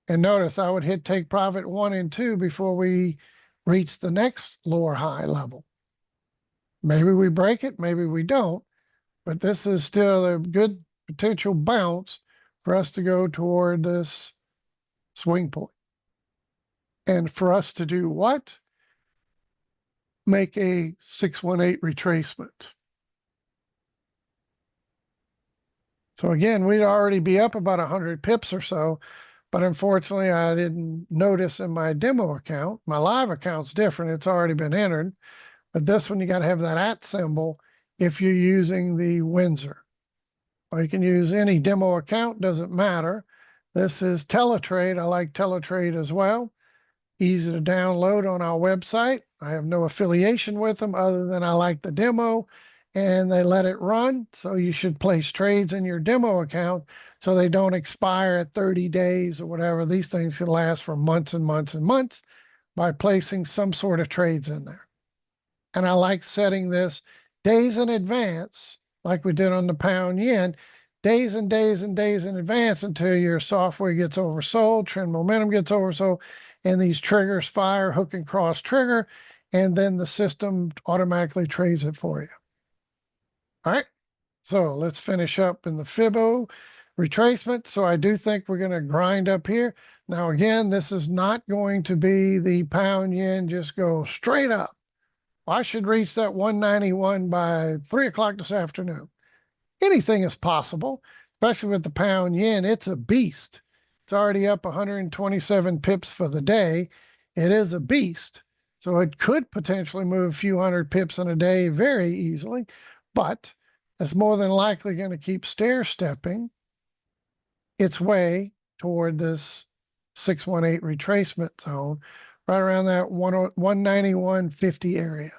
And notice I would hit take profit 1 and 2 before we reach the next lower high level. Maybe we break it, maybe we don't, but this is still a good potential bounce for us to go toward this swing point. And for us to do what? Make a 618 retracement. So again, we'd already be up about 100 pips or so, but unfortunately I didn't notice in my demo account. My live account's different, it's already been entered, but this one you got to have that @ symbol if you're using the Windsor. Or you can use any demo account, doesn't matter. This is Teletrade, I like Teletrade as well. Easy to download on our website. I have no affiliation with them other than I like the demo and they let it run. So you should place trades in your demo account so they don't expire at 30 days or whatever. These things can last for months and months and months by placing some sort of trades in there. And I like setting this days in advance, like we did on the pound yen, days and days and days in advance until your software gets oversold, trend momentum gets oversold, and these triggers fire, hook and cross trigger, and then the system automatically trades it for you. All right, so let's finish up in the Fibo retracement. So I do think we're going to grind up here. Now, again, this is not going to be the pound yen just go straight up. I should reach that 191 by 3 o'clock this afternoon. Anything is possible, especially with the pound yen. It's a beast. It's already up 127 pips for the day. It is a beast. So it could potentially move a few hundred pips in a day very easily, but it's more than likely going to keep stair-stepping its way toward this 618 retracement zone, right around that 191.50 area,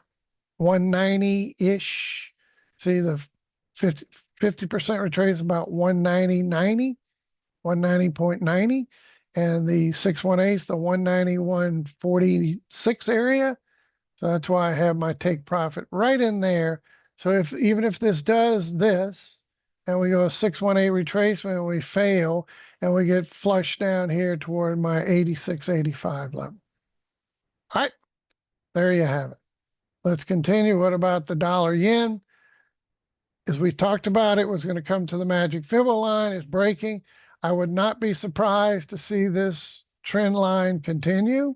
190-ish. See the 50% retrace is about 190.90, 190.90, and the 618 is the 191.46 area. So that's why I have my take profit right in there. So even if this does this, and we go a 618 retracement and we fail, and we get flushed down here toward my 86.85 level. All right, there you have it. Let's continue. What about the dollar yen? As we talked about, it was going to come to the magic Fibo line. It's breaking. I would not be surprised to see this trend line continue.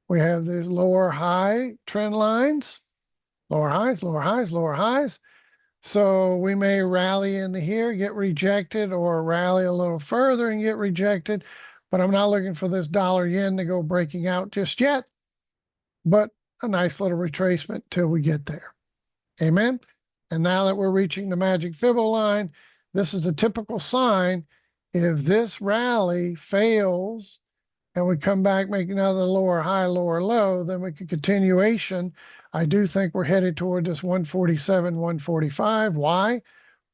We have these lower high trend lines, lower highs, lower highs, lower highs. So we may rally into here, get rejected, or rally a little further and get rejected. But I'm not looking for this dollar yen to go breaking out just yet. But a nice little retracement till we get there. Amen. And now that we're reaching the magic Fibo line, this is a typical sign. If this rally fails and we come back, make another lower high, lower low, then we can continuation. I do think we're headed toward this 147, 145. Why?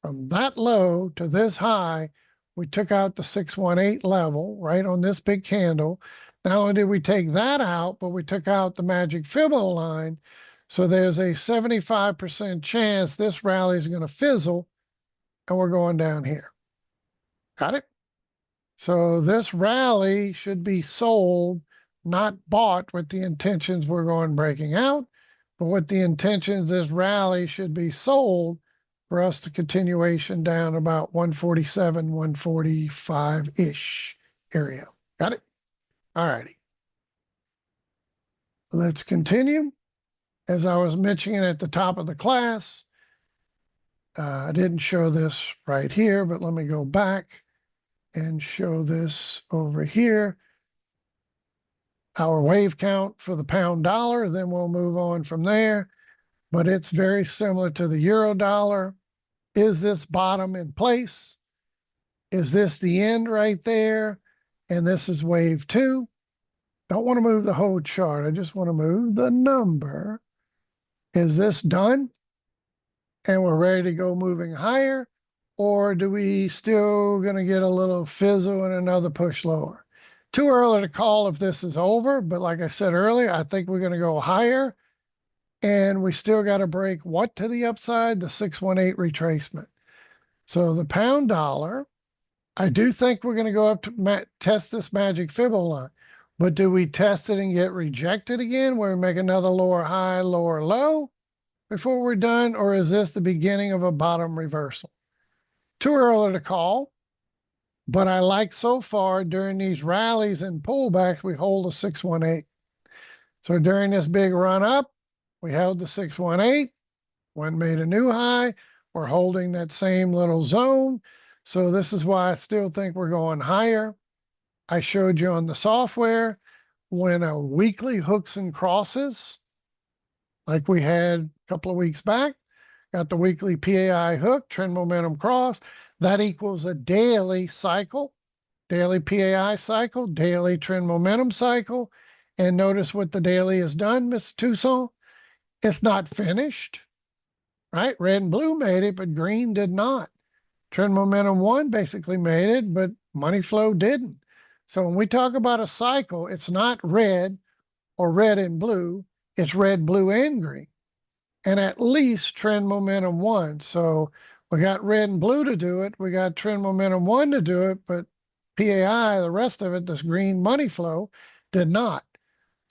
From that low to this high, we took out the 618 level right on this big candle. Not only did we take that out, but we took out the magic Fibo line. So there's a 75% chance this rally is going to fizzle and we're going down here. Got it? So this rally should be sold, not bought with the intentions we're going breaking out, but with the intentions this rally should be sold for us to continuation down about 147, 145-ish area. Got it? All righty. Let's continue. As I was mentioning at the top of the class, I didn't show this right here, but let me go back and show this over here. Our wave count for the pound dollar, then we'll move on from there. But it's very similar to the euro dollar. Is this bottom in place? Is this the end right there? And this is wave 2. Don't want to move the whole chart. I just want to move the number. Is this done? And we're ready to go moving higher? Or do we still going to get a little fizzle and another push lower? Too early to call if this is over, but like I said earlier, I think we're going to go higher. And we still got to break what to the upside? The 618 retracement. So the pound dollar, I do think we're going to go up to test this magic Fibonacci line. But do we test it and get rejected again where we make another lower high, lower low before we're done? Or is this the beginning of a bottom reversal? Too early to call. But I like so far during these rallies and pullbacks, we hold a 618. So during this big run up, we held the 618, one made a new high. We're holding that same little zone. So this is why I still think we're going higher. I showed you on the software when a weekly hooks and crosses, like we had a couple of weeks back, got the weekly PAI hook, trend momentum cross, that equals a daily cycle, daily PAI cycle, daily trend momentum cycle. And notice what the daily has done, Mr. Tucson. It's not finished, right? Red and blue made it, but green did not. Trend momentum 1 basically made it, but money flow didn't. So when we talk about a cycle, it's not red or red and blue, it's red, blue, and green. And at least trend momentum 1. So we got red and blue to do it. We got trend momentum 1 to do it, but PAI, the rest of it, this green money flow, did not.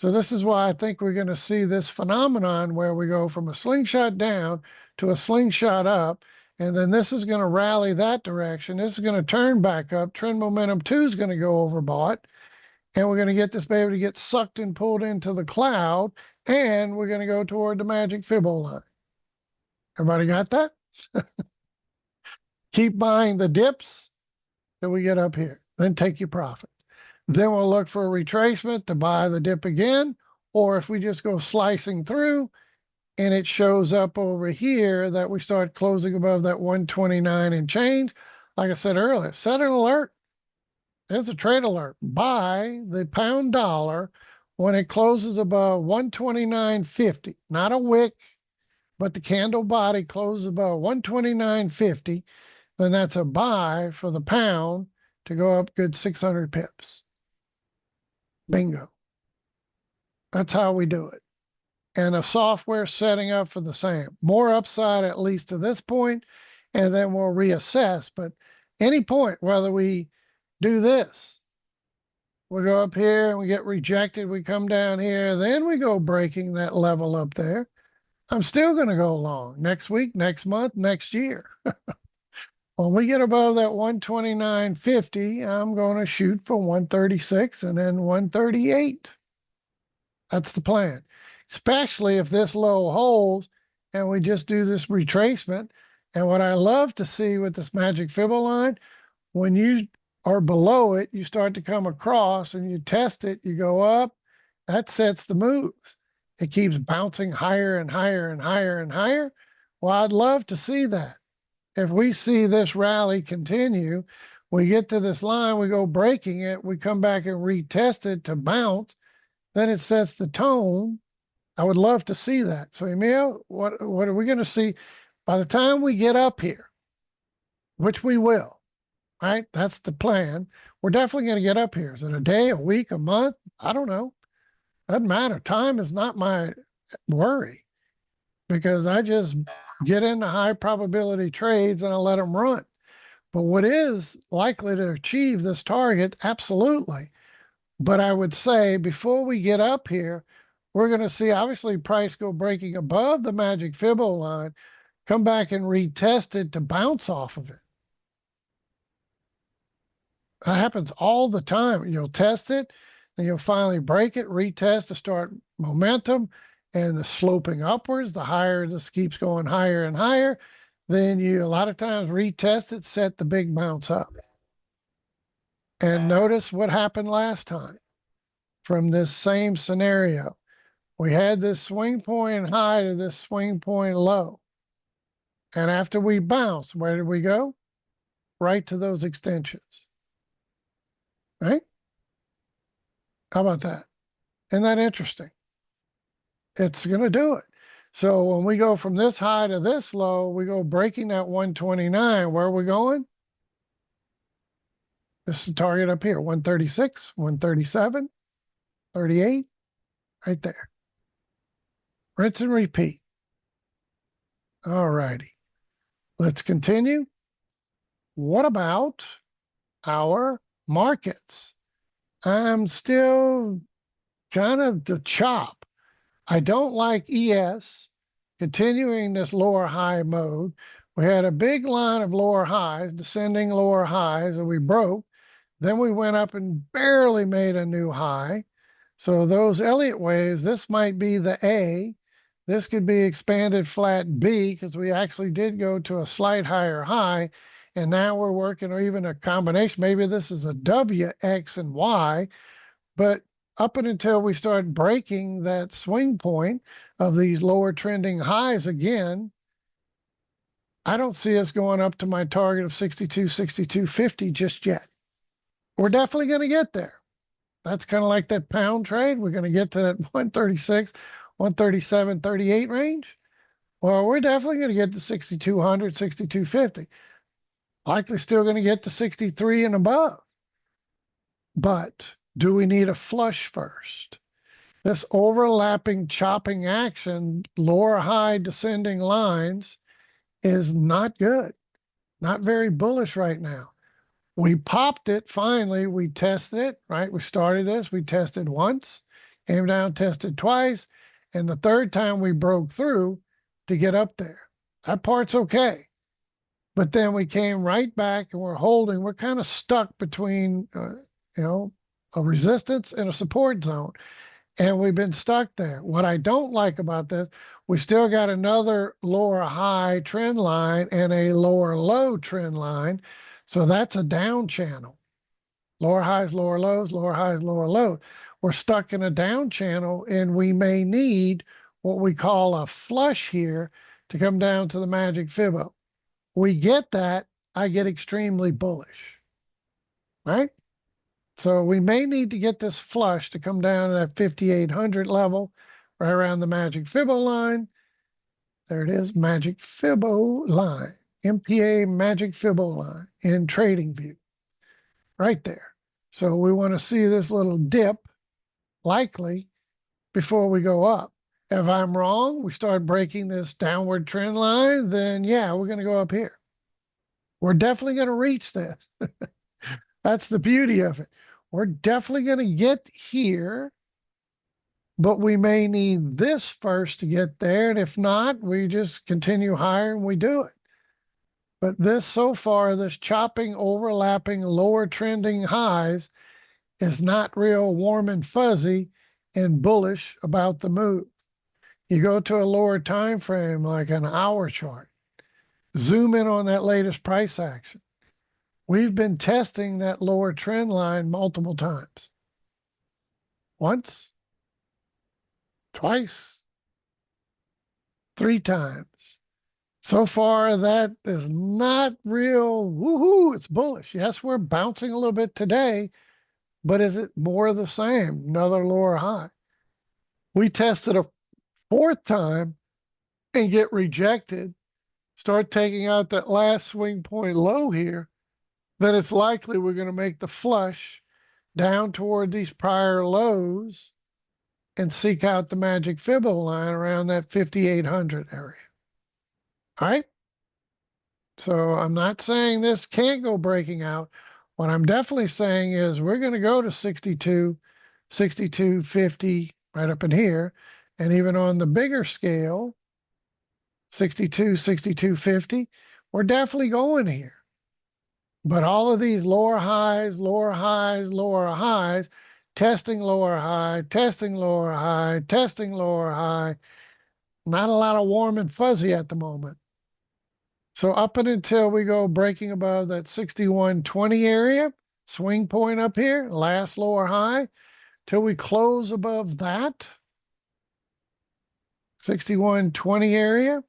So this is why I think we're going to see this phenomenon where we go from a slingshot down to a slingshot up, and then this is going to rally that direction. This is going to turn back up. Trend momentum 2 is going to go overbought, and we're going to get this baby to get sucked and pulled into the cloud, and we're going to go toward the magic Fibonacci line. Everybody got that? Keep buying the dips till we get up here. Then take your profit. Then we'll look for a retracement to buy the dip again. Or if we just go slicing through and it shows up over here that we start closing above that 129 and change, like I said earlier, set an alert. There's a trade alert. Buy the pound dollar when it closes above 129.50. Not a wick, but the candle body closes above 129.50. Then that's a buy for the pound to go up good 600 pips. Bingo. That's how we do it. And a software setting up for the same. More upside at least to this point, and then we'll reassess. But any point, whether we do this, we go up here and we get rejected, we come down here, then we go breaking that level up there. I'm still going to go long next week, next month, next year. When we get above that 129.50, I'm going to shoot for 136 and then 138. That's the plan, especially if this low holds and we just do this retracement. And what I love to see with this magic Fibonacci line, when you are below it, you start to come across and you test it, you go up, that sets the moves. It keeps bouncing higher and higher and higher and higher. Well, I'd love to see that. If we see this rally continue, we get to this line, we go breaking it, we come back and retest it to bounce, then it sets the tone. I would love to see that. So, Emil, what are we going to see by the time we get up here, which we will, right? That's the plan. We're definitely going to get up here. Is it a day, a week, a month? I don't know. Doesn't matter. Time is not my worry. because I just get into high probability trades and I let them run. But what is likely to achieve this target? Absolutely. But I would say before we get up here, we're going to see obviously price go breaking above the magic Fibbo line, come back and retest it to bounce off of it. That happens all the time. You'll test it, then you'll finally break it, retest to start momentum, and the sloping upwards. The higher this keeps going higher and higher, then you a lot of times retest it, set the big bounce up. And notice what happened last time from this same scenario. We had this swing point high to this swing point low. And after we bounced, where did we go? Right to those extensions. Right? How about that? Isn't that interesting? It's going to do it. So when we go from this high to this low, we go breaking that 129. Where are we going? This is the target up here, 136, 137, 38, right there. Rinse and repeat. All righty. Let's continue. What about our markets? I'm still kind of the chop. I don't like ES continuing this lower high mode. We had a big line of lower highs, descending lower highs, and we broke. Then we went up and barely made a new high. So those Elliott waves, this might be the A. This could be expanded flat B because we actually did go to a slight higher high. And now we're working or even a combination. Maybe this is a W, X, and Y. But up and until we start breaking that swing point of these lower trending highs again, I don't see us going up to my target of 62, 62.50 just yet. We're definitely going to get there. That's kind of like that pound trade. We're going to get to that 136, 137, 38 range. Well, we're definitely going to get to 6,200, 6,250. Likely still going to get to 63 and above. But do we need a flush first? This overlapping chopping action, lower high descending lines is not good. Not very bullish right now. We popped it finally. We tested it, right? We started this. We tested once, came down, tested twice. And the third time we broke through to get up there. That part's okay. But then we came right back and we're holding. We're kind of stuck between, a resistance and a support zone. And we've been stuck there. What I don't like about this, we still got another lower high trend line and a lower low trend line. So that's a down channel. Lower highs, lower lows, lower highs, lower lows. We're stuck in a down channel and we may need what we call a flush here to come down to the magic Fibbo. We get that, I get extremely bullish, right? So we may need to get this flush to come down to that 5,800 level, right around the magic Fibbo line. There it is, magic Fibbo line, MPA magic Fibbo line in trading view, right there. So we want to see this little dip, likely, before we go up. If I'm wrong, we start breaking this downward trend line, then yeah, we're going to go up here. We're definitely going to reach this. That's the beauty of it. We're definitely going to get here, but we may need this first to get there. And if not, we just continue higher and we do it. But this so far, this chopping, overlapping, lower trending highs is not real warm and fuzzy and bullish about the move. You go to a lower time frame, like an hour chart, zoom in on that latest price action. We've been testing that lower trend line multiple times. Once, twice, 3 times. So far, that is not real woohoo. It's bullish. Yes, we're bouncing a little bit today, but is it more of the same? Another lower high. We tested a 4th time and get rejected. Start taking out that last swing point low here. Then it's likely we're going to make the flush down toward these prior lows and seek out the magic Fibbo line around that 5,800 area. All right. So I'm not saying this can't go breaking out. What I'm definitely saying is we're going to go to 62, 62.50 right up in here. And even on the bigger scale, 62, 62.50, we're definitely going here. But all of these lower highs, lower highs, lower highs, testing lower high, testing lower high, testing lower high, not a lot of warm and fuzzy at the moment. So up and until we go breaking above that 61.20 area, swing point up here, last lower high, till we close above that 61.20 area.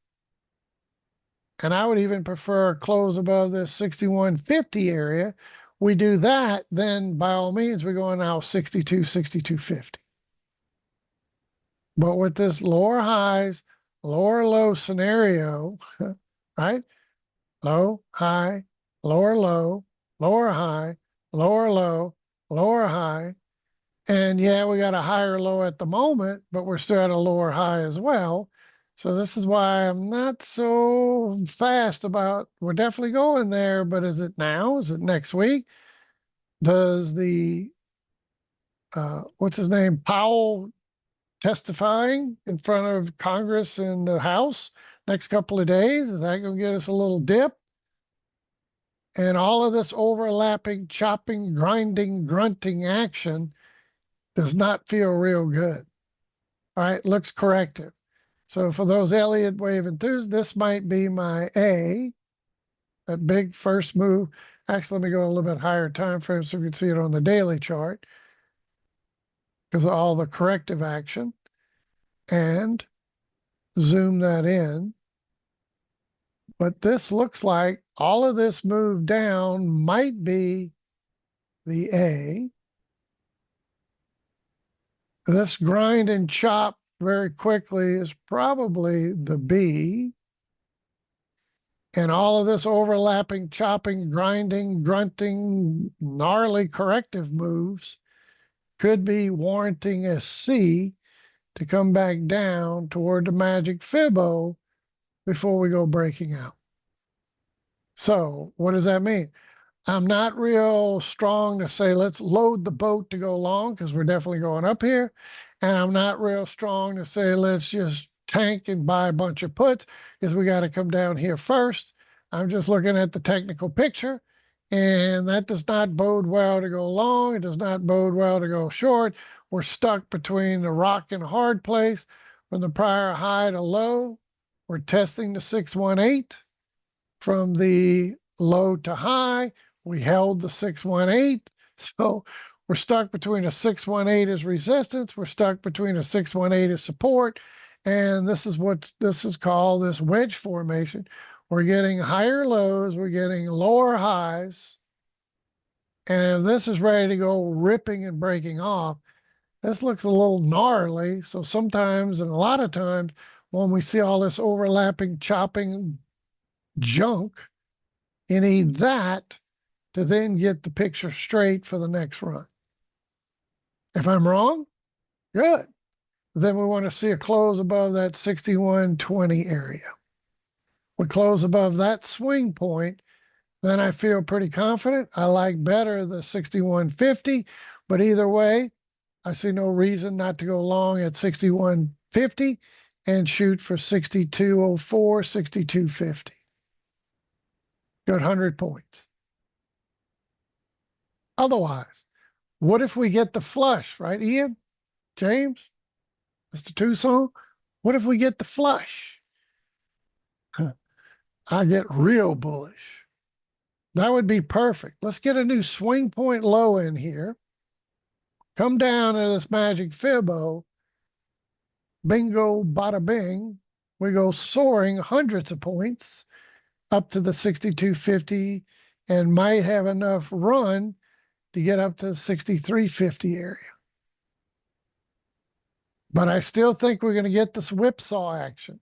And I would even prefer a close above this 61.50 area. We do that, then by all means, we go now 62, 62.50. But with this lower highs, lower low scenario, right? Low, high, lower low, lower high, lower low, lower high. And yeah, we got a higher low at the moment, but we're still at a lower high as well. So this is why I'm not so fast about, we're definitely going there, but is it now? Is it next week? Does the, what's his name, Powell testifying in front of Congress and the House next couple of days? Is that going to get us a little dip? And all of this overlapping, chopping, grinding, grunting action does not feel real good. All right, looks corrective. So for those Elliott wave enthusiasts, this might be my A, that big first move. Actually, let me go a little bit higher time frame so you can see it on the daily chart because of all the corrective action, and zoom that in. But this looks like all of this move down might be the A. This grind and chop very quickly is probably the B. And all of this overlapping, chopping, grinding, grunting, gnarly corrective moves could be warranting a C to come back down toward the magic Fibbo before we go breaking out. So what does that mean? I'm not real strong to say, let's load the boat to go long because we're definitely going up here. And I'm not real strong to say, let's just tank and buy a bunch of puts because we got to come down here first. I'm just looking at the technical picture, and that does not bode well to go long. It does not bode well to go short. We're stuck between the rock and hard place from the prior high to low. We're testing the 618 from the low to high. We held the 618. So we're stuck between a 618 as resistance. We're stuck between a 618 as support. And this is what this is called, this wedge formation. We're getting higher lows. We're getting lower highs. And if this is ready to go ripping and breaking off, this looks a little gnarly. So sometimes, and a lot of times, when we see all this overlapping, chopping junk, you need that to then get the picture straight for the next run. If I'm wrong, good. Then we want to see a close above that 61.20 area. We close above that swing point, then I feel pretty confident. I like better the 61.50, but either way, I see no reason not to go long at 61.50 and shoot for 62.04, 62.50. Good 100 points. Otherwise, what if we get the flush, right, Ian, James, Mr. Tucson? What if we get the flush? I get real bullish. That would be perfect. Let's get a new swing point low in here. Come down to this magic Fibbo. Bingo, bada bing. We go soaring hundreds of points up to the 62.50 and might have enough run to get up to the 63.50 area. But I still think we're going to get this whipsaw action.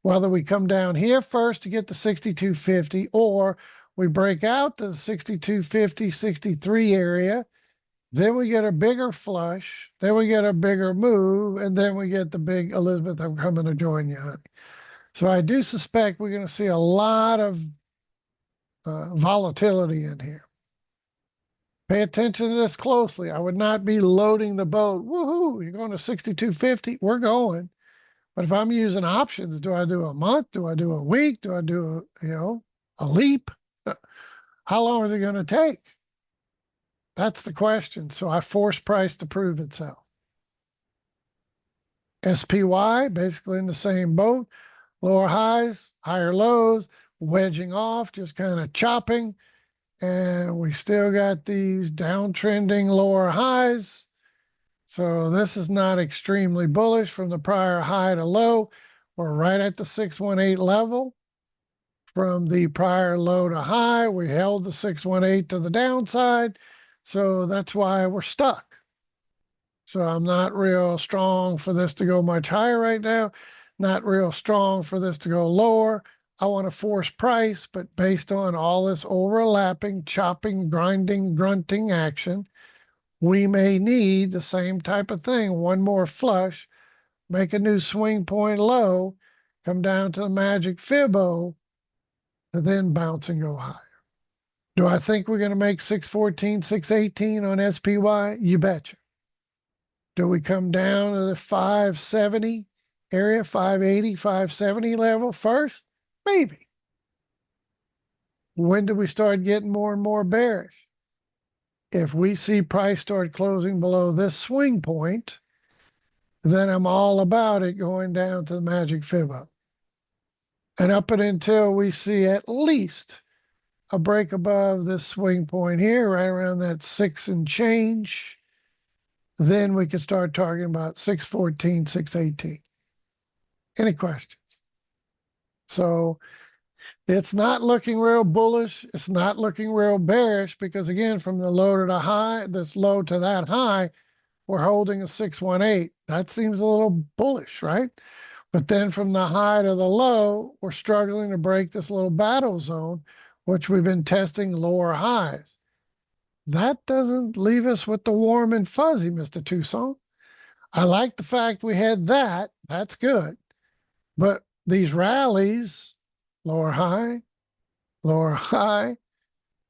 Whether we come down here first to get the 62.50 or we break out to the 62.50, 63 area, Then we get a bigger flush. Then we get a bigger move. And then we get the big Elizabeth, I'm coming to join you, honey. So I do suspect we're going to see a lot of volatility in here. Pay attention to this closely. I would not be loading the boat. Woohoo, you're going to 62.50. We're going. But if I'm using options, do I do a month? Do I do a week? Do I do a leap? How long is it going to take? That's the question. So I force price to prove itself. SPY, basically in the same boat. Lower highs, higher lows, wedging off, just kind of chopping. And we still got these downtrending lower highs. So this is not extremely bullish from the prior high to low. We're right at the 618 level. From the prior low to high, we held the 618 to the downside. So that's why we're stuck. So I'm not real strong for this to go much higher right now. Not real strong for this to go lower. I want to force price, but based on all this overlapping, chopping, grinding, grunting action, we may need the same type of thing. One more flush, make a new swing point low, come down to the magic fibbo, and then bounce and go higher. Do I think we're going to make 614, 618 on SPY? You betcha. Do we come down to the 570 area, 580, 570 level first? Maybe. When do we start getting more and more bearish? If we see price start closing below this swing point, then I'm all about it going down to the magic fibbo. And up until we see at least a break above this swing point here, right around that 6 and change, then we can start talking about 614, 618. Any questions? So it's not looking real bullish. It's not looking real bearish because, again, from the low to the high, this low to that high, we're holding a 618. That seems a little bullish, right? But then from the high to the low, we're struggling to break this little battle zone, which we've been testing lower highs. That doesn't leave us with the warm and fuzzy, Mr. Tucson. I like the fact we had that. That's good. But these rallies, lower high,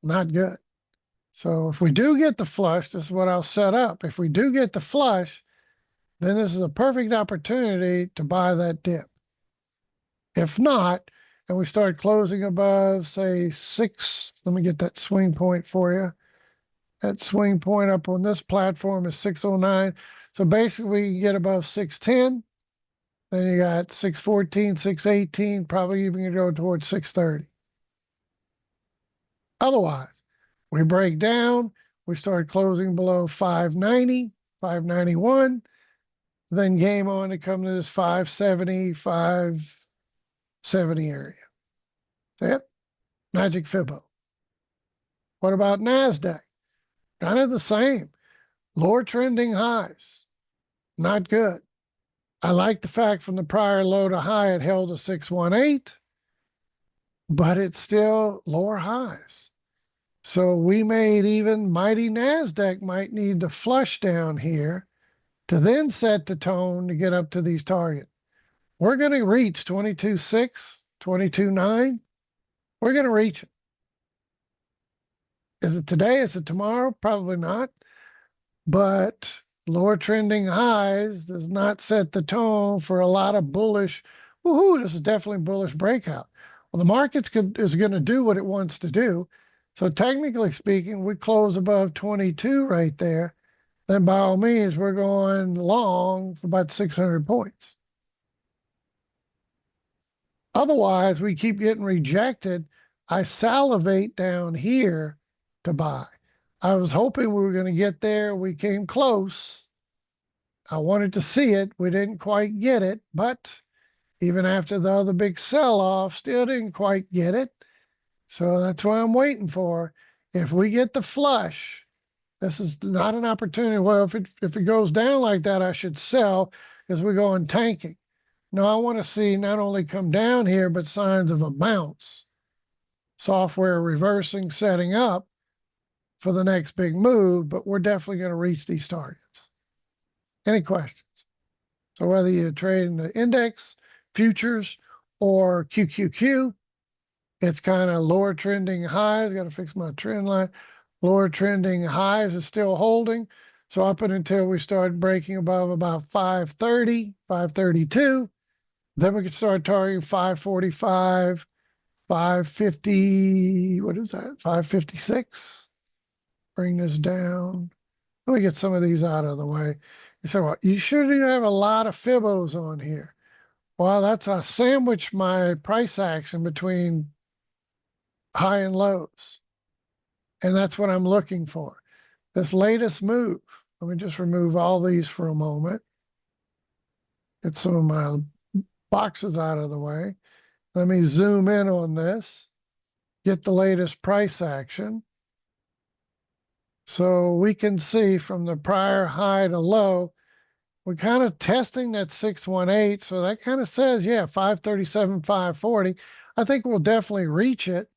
not good. So if we do get the flush, this is what I'll set up. If we do get the flush, then this is a perfect opportunity to buy that dip. If not, and we start closing above, say, 6, let me get that swing point for you. That swing point up on this platform is 609. So basically, you get above 610. Then you got 614, 618, probably even going to go towards 630. Otherwise, we break down, we start closing below 590, 591, then game on to come to this 570, 570 area. Yep, magic fibbo. What about NASDAQ? Kind of the same. Lower trending highs. Not good. I like the fact from the prior low to high, it held a 618, but it's still lower highs. So we made even mighty NASDAQ might need to flush down here to then set the tone to get up to these targets. We're going to reach 22.6, 22.9. We're going to reach it. Is it today? Is it tomorrow? Probably not. But lower trending highs does not set the tone for a lot of bullish. Woohoo, this is definitely bullish breakout. Well, the market is going to do what it wants to do. So technically speaking, we close above 22 right there. Then by all means, we're going long for about 600 points. Otherwise, we keep getting rejected. I salivate down here to buy. I was hoping we were going to get there. We came close. I wanted to see it. We didn't quite get it, but even after the other big sell-off, still didn't quite get it. So that's what I'm waiting for. If we get the flush, this is not an opportunity. Well, if it goes down like that, I should sell because we're going tanking. No, I want to see not only come down here, but signs of a bounce. Software reversing, setting up for the next big move, but we're definitely going to reach these targets. Any questions? So whether you trade in the index, futures, or QQQ, it's kind of lower trending highs. Got to fix my trend line. Lower trending highs is still holding. So up and until we start breaking above about 530, 532, then we can start targeting 545, 550. What is that? 556. Bring this down. Let me get some of these out of the way. You say, well, you sure do have a lot of Fibos on here. Well, that's I sandwich my price action between high and lows. And that's what I'm looking for. This latest move. Let me just remove all these for a moment. Get some of my boxes out of the way. Let me zoom in on this. Get the latest price action. So we can see from the prior high to low, we're kind of testing that 618. So that kind of says, yeah, 537, 540. I think we'll definitely reach it.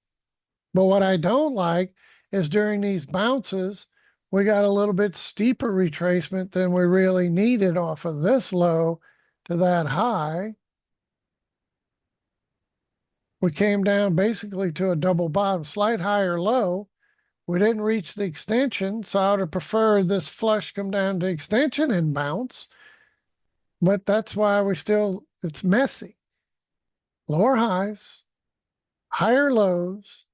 But what I don't like is during these bounces, we got a little bit steeper retracement than we really needed off of this low to that high. We came down basically to a double bottom, slight higher low. We didn't reach the extension, so I would have preferred this flush come down to extension and bounce. But that's why it's messy. Lower highs, higher lows,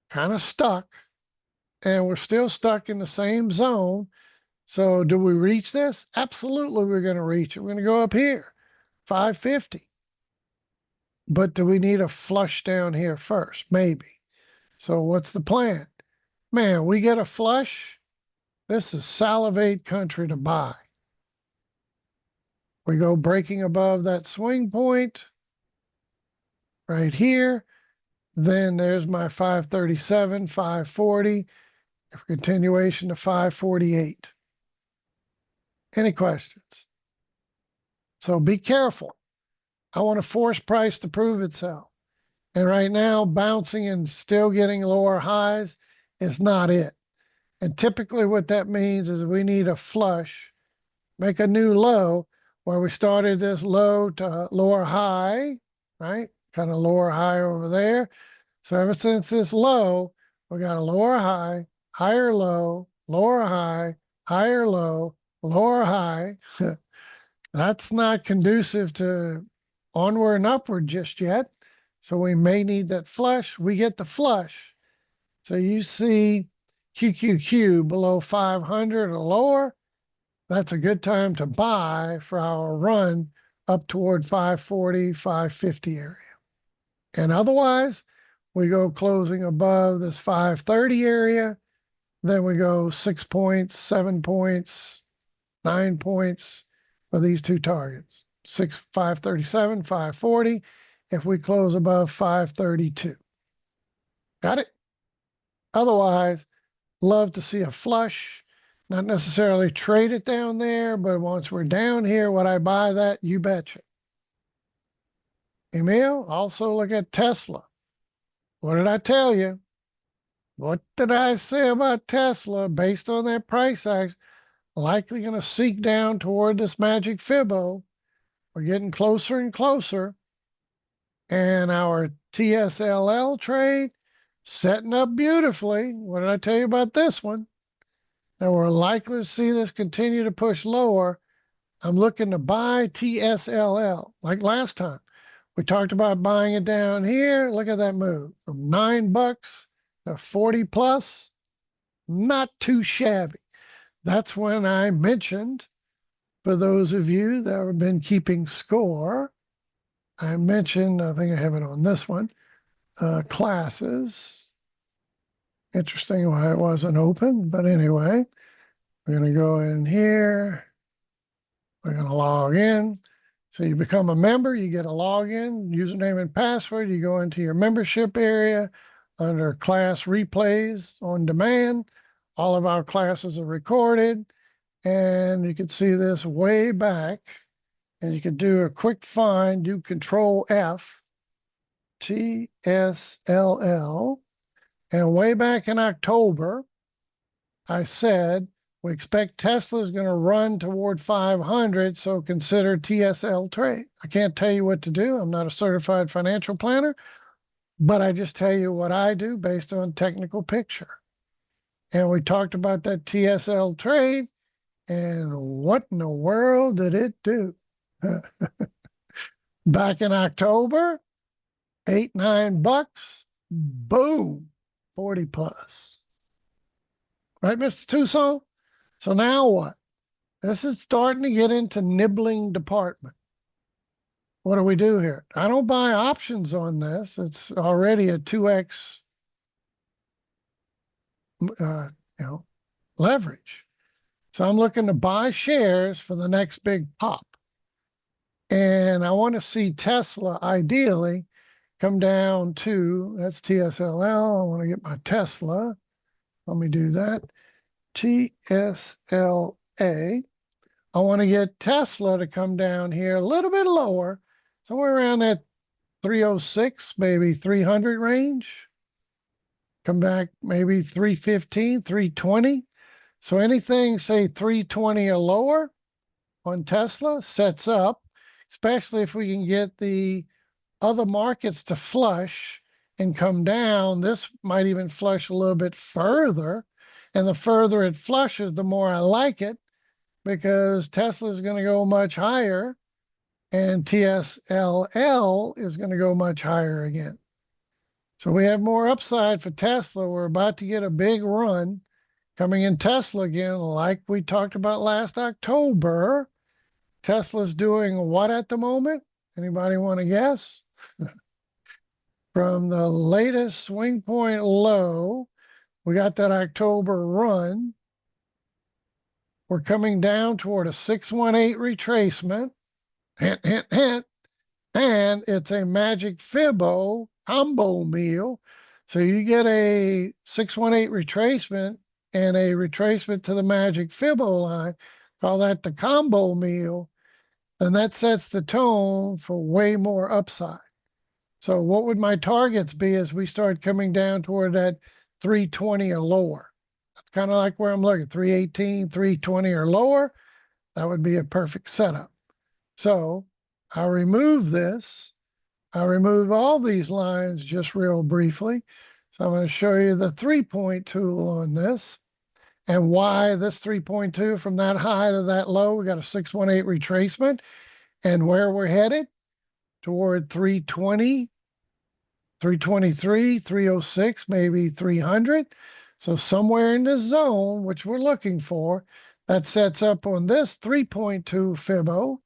kind of stuck, and we're still stuck in the same zone. So do we reach this? Absolutely, we're going to reach it. We're going to go up here, 550. But do we need a flush down here first? Maybe. So what's the plan? Man, we get a flush. This is salivate country to buy. We go breaking above that swing point right here. Then there's my 537, 540, continuation to 548. Any questions? So be careful. I want to force price to prove itself. And right now, bouncing and still getting lower highs is not it. And typically what that means is we need a flush, make a new low where we started this low to lower high, right? Kind of lower high over there. So ever since this low, we got a lower high, higher low, lower high, higher low, lower high. That's not conducive to onward and upward just yet. So we may need that flush. We get the flush. So you see QQQ below 500 or lower. That's a good time to buy for our run up toward 540, 550 area. And otherwise, we go closing above this 530 area. Then we go 6 points, 7 points, 9 points for these two targets. 537, 540. If we close above 532. Got it? Otherwise, love to see a flush. Not necessarily trade it down there, but once we're down here, would I buy that? You betcha. Emil, also look at Tesla. What did I tell you? What did I say about Tesla based on that price action? Likely going to seek down toward this magic Fibo. We're getting closer and closer. And our TSLL trade setting up beautifully. What did I tell you about this one? That we're likely to see this continue to push lower. I'm looking to buy TSLL like last time. We talked about buying it down here. Look at that move from $9 to 40 plus. Not too shabby. That's when I mentioned, for those of you that have been keeping score, I mentioned, I think I have it on this one, classes. Interesting why it wasn't open, but anyway, we're going to go in here. We're going to log in. So you become a member, you get a login, username and password. You go into your membership area under class replays on demand. All of our classes are recorded, and you can see this way back. And you can do a quick find, do Control F, TSLL, and way back in October, I said, we expect Tesla is going to run toward 500, so consider TSL trade. I can't tell you what to do. I'm not a certified financial planner, but I just tell you what I do based on technical picture. And we talked about that TSL trade, and what in the world did it do? Back in October, $8-9, boom, 40 plus. Right, Mr. Tucson? So now what? This is starting to get into nibbling department. What do we do here? I don't buy options on this. It's already a 2x, leverage. So I'm looking to buy shares for the next big pop. And I want to see Tesla ideally come down to, that's TSLL. I want to get my Tesla. Let me do that. TSLA. I want to get Tesla to come down here a little bit lower, somewhere around that 306, maybe 300 range. Come back maybe 315, 320. So anything, say 320 or lower on Tesla sets up, especially if we can get the other markets to flush and come down. This might even flush a little bit further. And the further it flushes, the more I like it, because Tesla is going to go much higher and TSLL is going to go much higher again. So we have more upside for Tesla. We're about to get a big run coming in Tesla again, like we talked about last October. Tesla's doing what at the moment? Anybody want to guess? From the latest swing point low, we got that October run. We're coming down toward a 618 retracement. Hint, hint, hint. And it's a magic Fibbo combo meal. So you get a 618 retracement and a retracement to the magic Fibbo line. Call that the combo meal. And that sets the tone for way more upside. So what would my targets be as we start coming down toward that 320 or lower? That's kind of like where I'm looking, 318, 320 or lower. That would be a perfect setup. So I remove this. I remove all these lines just real briefly. So I'm going to show you the 3-point tool on this and why this 3.2 from that high to that low. We got a 618 retracement and where we're headed toward 320, 323, 306, maybe 300. So somewhere in this zone, which we're looking for, that sets up on this 3.2 Fibbo.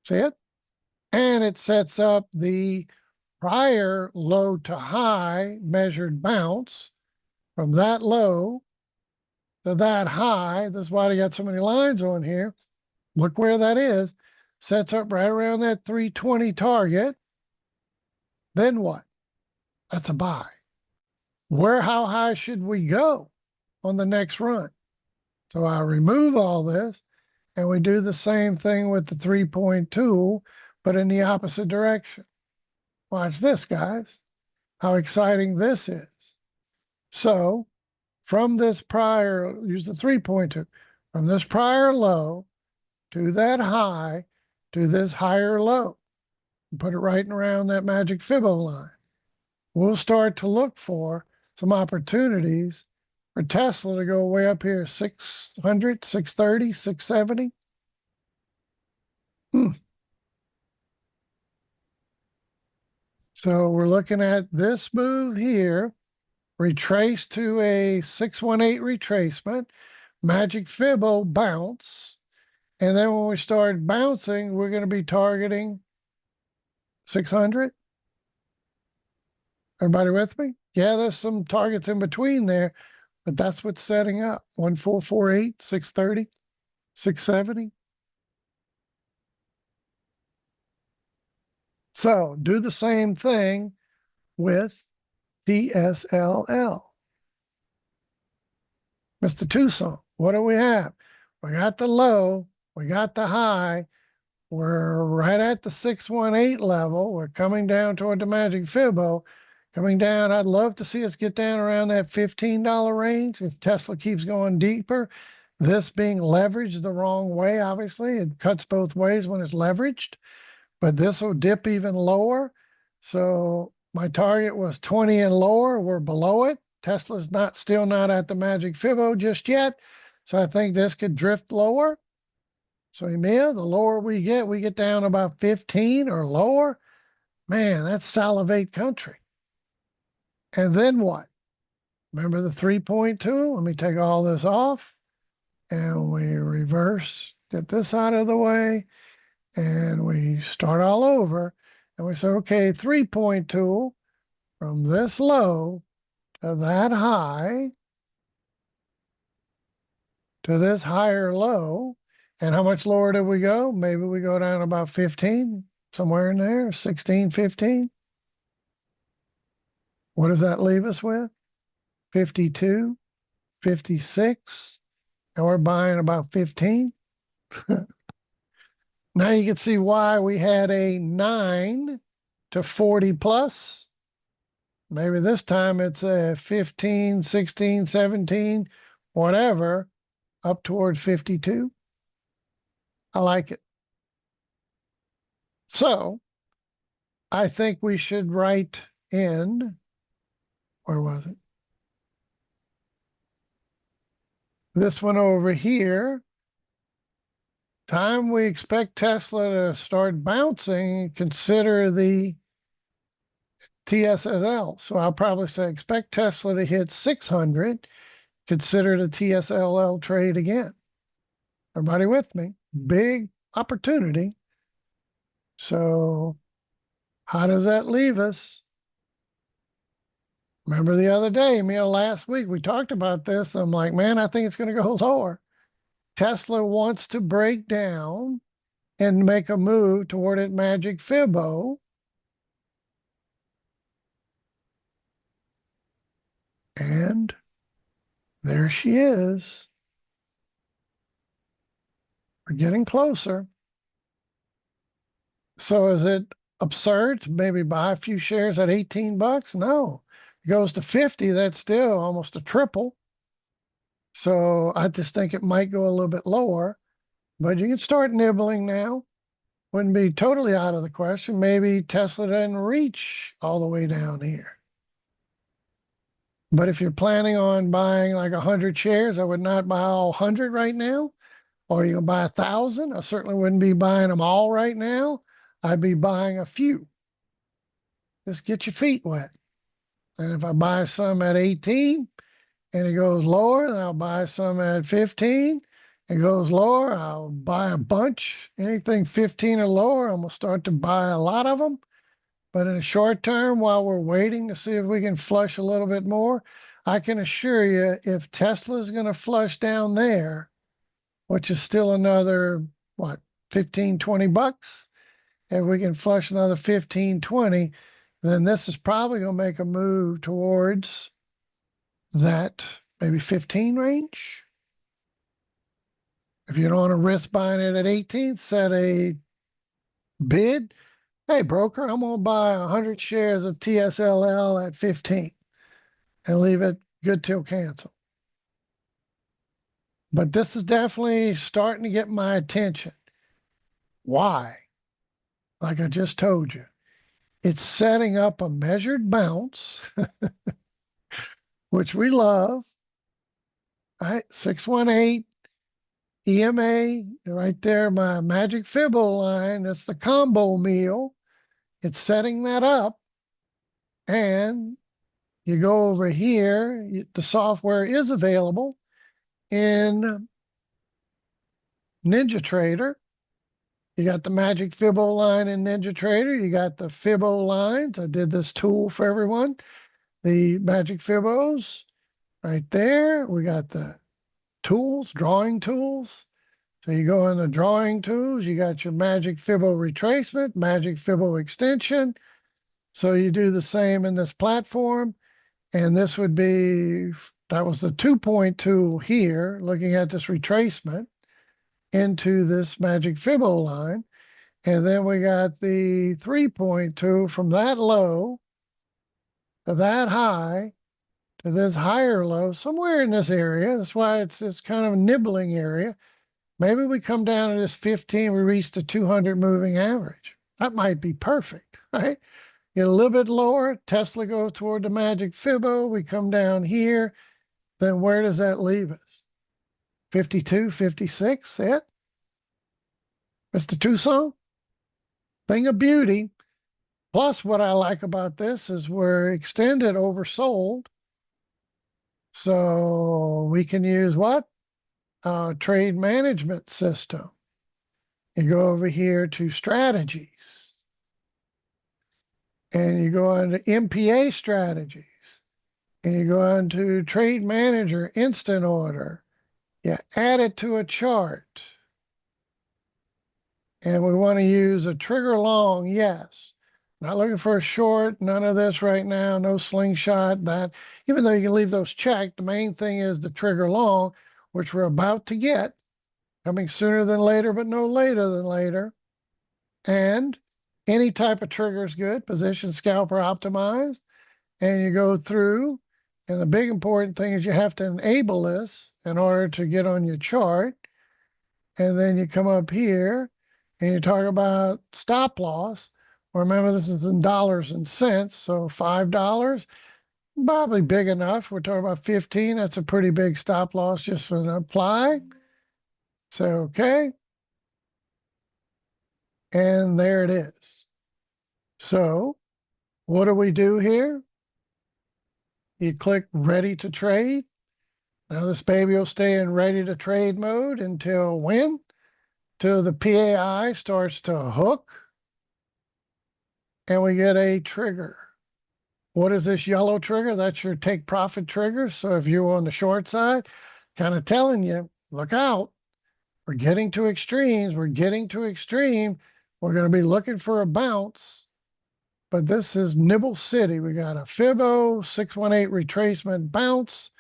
See it? And it sets up the prior low to high measured bounce from that low to that high. This is why they got so many lines on here. Look where that is. Sets up right around that 320 target. Then what? That's a buy. How high should we go on the next run? So I remove all this and we do the same thing with the 3-point tool, but in the opposite direction. Watch this, guys. How exciting this is. So from this prior, use the 3-point tool, from this prior low to that high to this higher low, put it right around that magic Fibbo line. We'll start to look for some opportunities for Tesla to go way up here, 600, 630, 670. So we're looking at this move here, retrace to a 618 retracement, magic Fibbo bounce. And then when we start bouncing, we're going to be targeting 600. Everybody with me? Yeah, there's some targets in between there, but that's what's setting up. 1448, 630, 670. So do the same thing with TSLL. Mr. Tucson, what do we have? We got the low, we got the high, we're right at the 618 level. We're coming down toward the magic Fibbo. coming down. I'd love to see us get down around that $15 range if Tesla keeps going deeper. This being leveraged the wrong way, obviously, it cuts both ways when it's leveraged, but this will dip even lower. So my target was 20 and lower. We're below it. Tesla's still not at the magic Fibo just yet. So I think this could drift lower. So EMEA, the lower we get down about 15 or lower. Man, that's salivate country. And then what? Remember the 3.2? Let me take all this off and we reverse, get this out of the way, and we start all over. And we say, okay, 3.2 from this low to that high to this higher low. And how much lower did we go? Maybe we go down about 15, somewhere in there, 16, 15. What does that leave us with? 52, 56, and we're buying about 15. Now you can see why we had a 9 to 40 plus. Maybe this time it's a 15, 16, 17, whatever, up towards 52. I like it. So I think we should write in, where was it? This one over here. Time we expect Tesla to start bouncing, consider the TSLL. So I'll probably say expect Tesla to hit 600, consider the TSLL trade again. Everybody with me? Big opportunity. So how does that leave us? Remember the other day, last week, we talked about this. I'm like, man, I think it's going to go lower. Tesla wants to break down and make a move toward its magic Fibo. And there she is. We're getting closer. So is it absurd to maybe buy a few shares at 18 bucks? No. It goes to 50, that's still almost a triple. So I just think it might go a little bit lower, but you can start nibbling now. Wouldn't be totally out of the question. Maybe Tesla doesn't reach all the way down here. But if you're planning on buying like 100 shares, I would not buy all 100 right now. Or you can buy 1,000. I certainly wouldn't be buying them all right now. I'd be buying a few. Just get your feet wet. And if I buy some at 18 and it goes lower, then I'll buy some at 15. It goes lower, I'll buy a bunch. Anything 15 or lower, I'm going to start to buy a lot of them. But in the short term, while we're waiting to see if we can flush a little bit more, I can assure you, if Tesla's going to flush down there, which is still another, what, 15, 20 bucks? If we can flush another 15, 20, then this is probably going to make a move towards that maybe 15 range. If you don't want to risk buying it at 18, set a bid. Hey, broker, I'm going to buy 100 shares of TSLL at 15 and leave it good till cancel. But this is definitely starting to get my attention. Why? Like I just told you, it's setting up a measured bounce, which we love. All right, 618 EMA, right there, my magic Fibo line. That's the combo meal. It's setting that up. And you go over here, the software is available in NinjaTrader. You got the magic Fibo line in NinjaTrader. You got the Fibo lines. I did this tool for everyone. The magic Fibos right there. We got the tools, drawing tools. So you go in the drawing tools, you got your magic Fibo retracement, magic Fibo extension. So you do the same in this platform. And this would be, that was the 2.2 here, looking at this retracement into this magic Fibo line. And then we got the 3.2 from that low to that high, to this higher low, somewhere in this area. That's why it's this kind of nibbling area. Maybe we come down to this 15, we reach the 200 moving average. That might be perfect, right? Get a little bit lower, Tesla goes toward the magic Fibbo, we come down here, then where does that leave us? 52, 56, it? Mr. Tucson? Thing of beauty. Plus, what I like about this is we're extended oversold. So we can use what? Trade management system. You go over here to strategies and you go on to MPA strategies and you go on to trade manager instant order. You add it to a chart. And we want to use a trigger long, yes. Not looking for a short, none of this right now, no slingshot, that. Even though you can leave those checked, the main thing is the trigger long, which we're about to get, coming sooner than later, but no later than later. And any type of trigger is good, position scalper optimized. And you go through, and the big important thing is you have to enable this in order to get on your chart. And then you come up here and you talk about stop loss. Remember, this is in dollars and cents, so $5, probably big enough. We're talking about 15. That's a pretty big stop loss just for an apply. Say okay. And there it is. So what do we do here? You click ready to trade. Now this baby will stay in ready to trade mode until when? Till the PAI starts to hook and we get a trigger. What is this yellow trigger? That's your take profit trigger. So if you're on the short side, kind of telling you, look out. We're getting to extremes. We're getting to extreme. We're going to be looking for a bounce. But this is Nibble City. We got a Fibbo 618 retracement bounce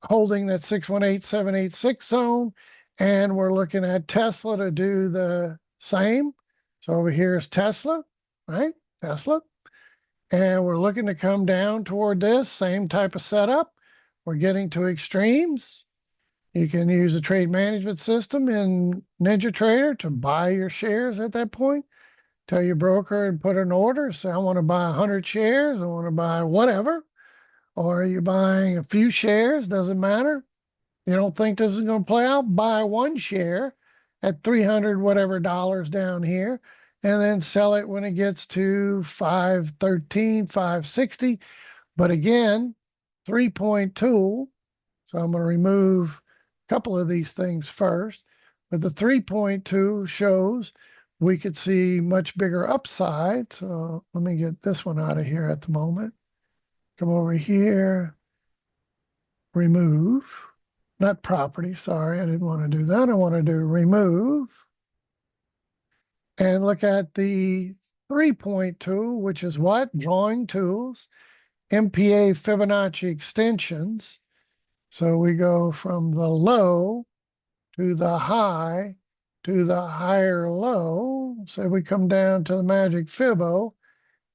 holding that 618786 zone. And we're looking at Tesla to do the same. So over here is Tesla, right? Tesla. And we're looking to come down toward this same type of setup. We're getting to extremes. You can use a trade management system in NinjaTrader to buy your shares at that point. Tell your broker and put an order. Say, I want to buy 100 shares. I want to buy whatever. Or you're buying a few shares, doesn't matter. You don't think this is going to play out? Buy one share at 300 whatever dollars down here and then sell it when it gets to 513, 560. But again, 3-point tool. So I'm going to remove a couple of these things first. But the 3-point tool shows we could see much bigger upside. So let me get this one out of here at the moment. Come over here, remove. Not property, sorry, I didn't want to do that. I want to do remove. And look at the 3-point tool, which is what? Drawing tools, MPA Fibonacci extensions. So we go from the low to the high to the higher low. So we come down to the magic Fibbo.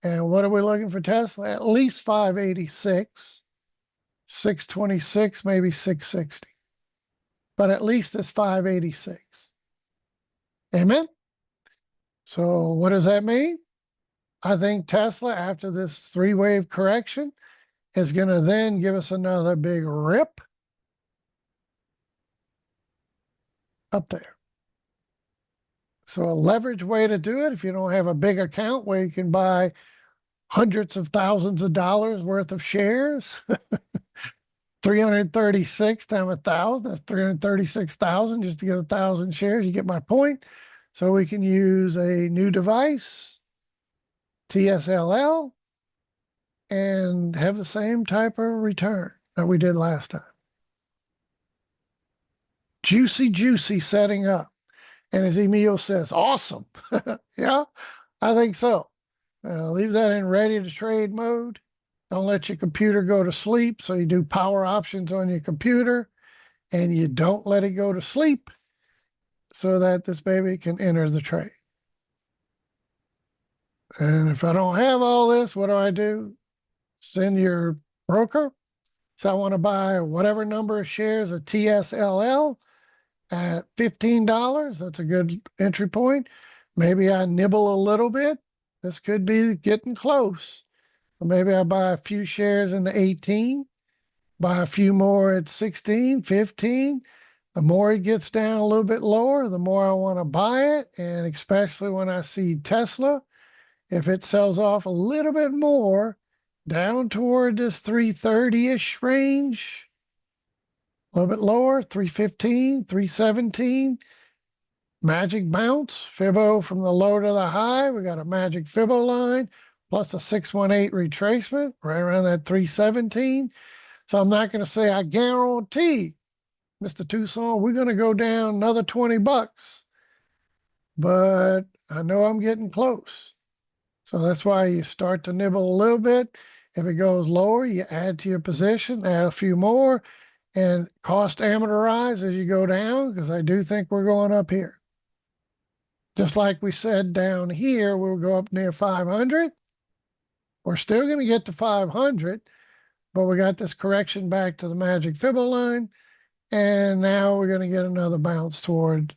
And what are we looking for Tesla? At least 586, 626, maybe 660. But at least it's 586. Amen? So what does that mean? I think Tesla, after this 3-wave correction, is going to then give us another big rip up there. So a leverage way to do it, if you don't have a big account where you can buy hundreds of thousands of dollars worth of shares, 336 times 1,000, that's 336,000 just to get 1,000 shares. You get my point. So we can use a new device, TSLL, and have the same type of return that we did last time. Juicy, juicy setting up. And as Emil says, awesome. Yeah, I think so. Leave that in ready to trade mode. Don't let your computer go to sleep. So you do power options on your computer and you don't let it go to sleep so that this baby can enter the trade. And if I don't have all this, what do? send your broker. So I want to buy whatever number of shares of TSLL at $15. That's a good entry point. Maybe I nibble a little bit. This could be getting close. Or maybe I buy a few shares in the 18, buy a few more at 16, 15. The more it gets down a little bit lower, the more I want to buy it. And especially when I see Tesla, if it sells off a little bit more down toward this 330-ish range, a little bit lower, 315, 317, magic bounce, Fibbo from the low to the high. We got a magic Fibbo line plus a 618 retracement right around that 317. So I'm not going to say I guarantee, Mr. Tucson, we're going to go down another 20 bucks, but I know I'm getting close. So that's why you start to nibble a little bit. If it goes lower, you add to your position, add a few more, and cost amortize as you go down, because I do think we're going up here. Just like we said down here, we'll go up near 500. We're still going to get to 500, but we got this correction back to the magic Fibbo line. And now we're going to get another bounce toward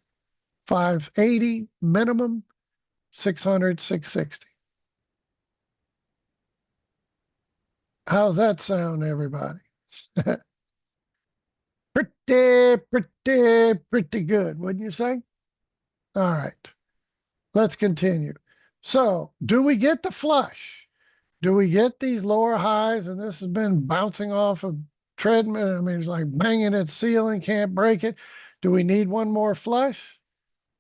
580 minimum, 600, 660. How's that sound, everybody? Pretty good, wouldn't you say? All right, let's continue. So, do we get the flush? Do we get these lower highs? And this has been bouncing off of treadmill. I mean, it's like banging its ceiling, can't break it. Do we need one more flush?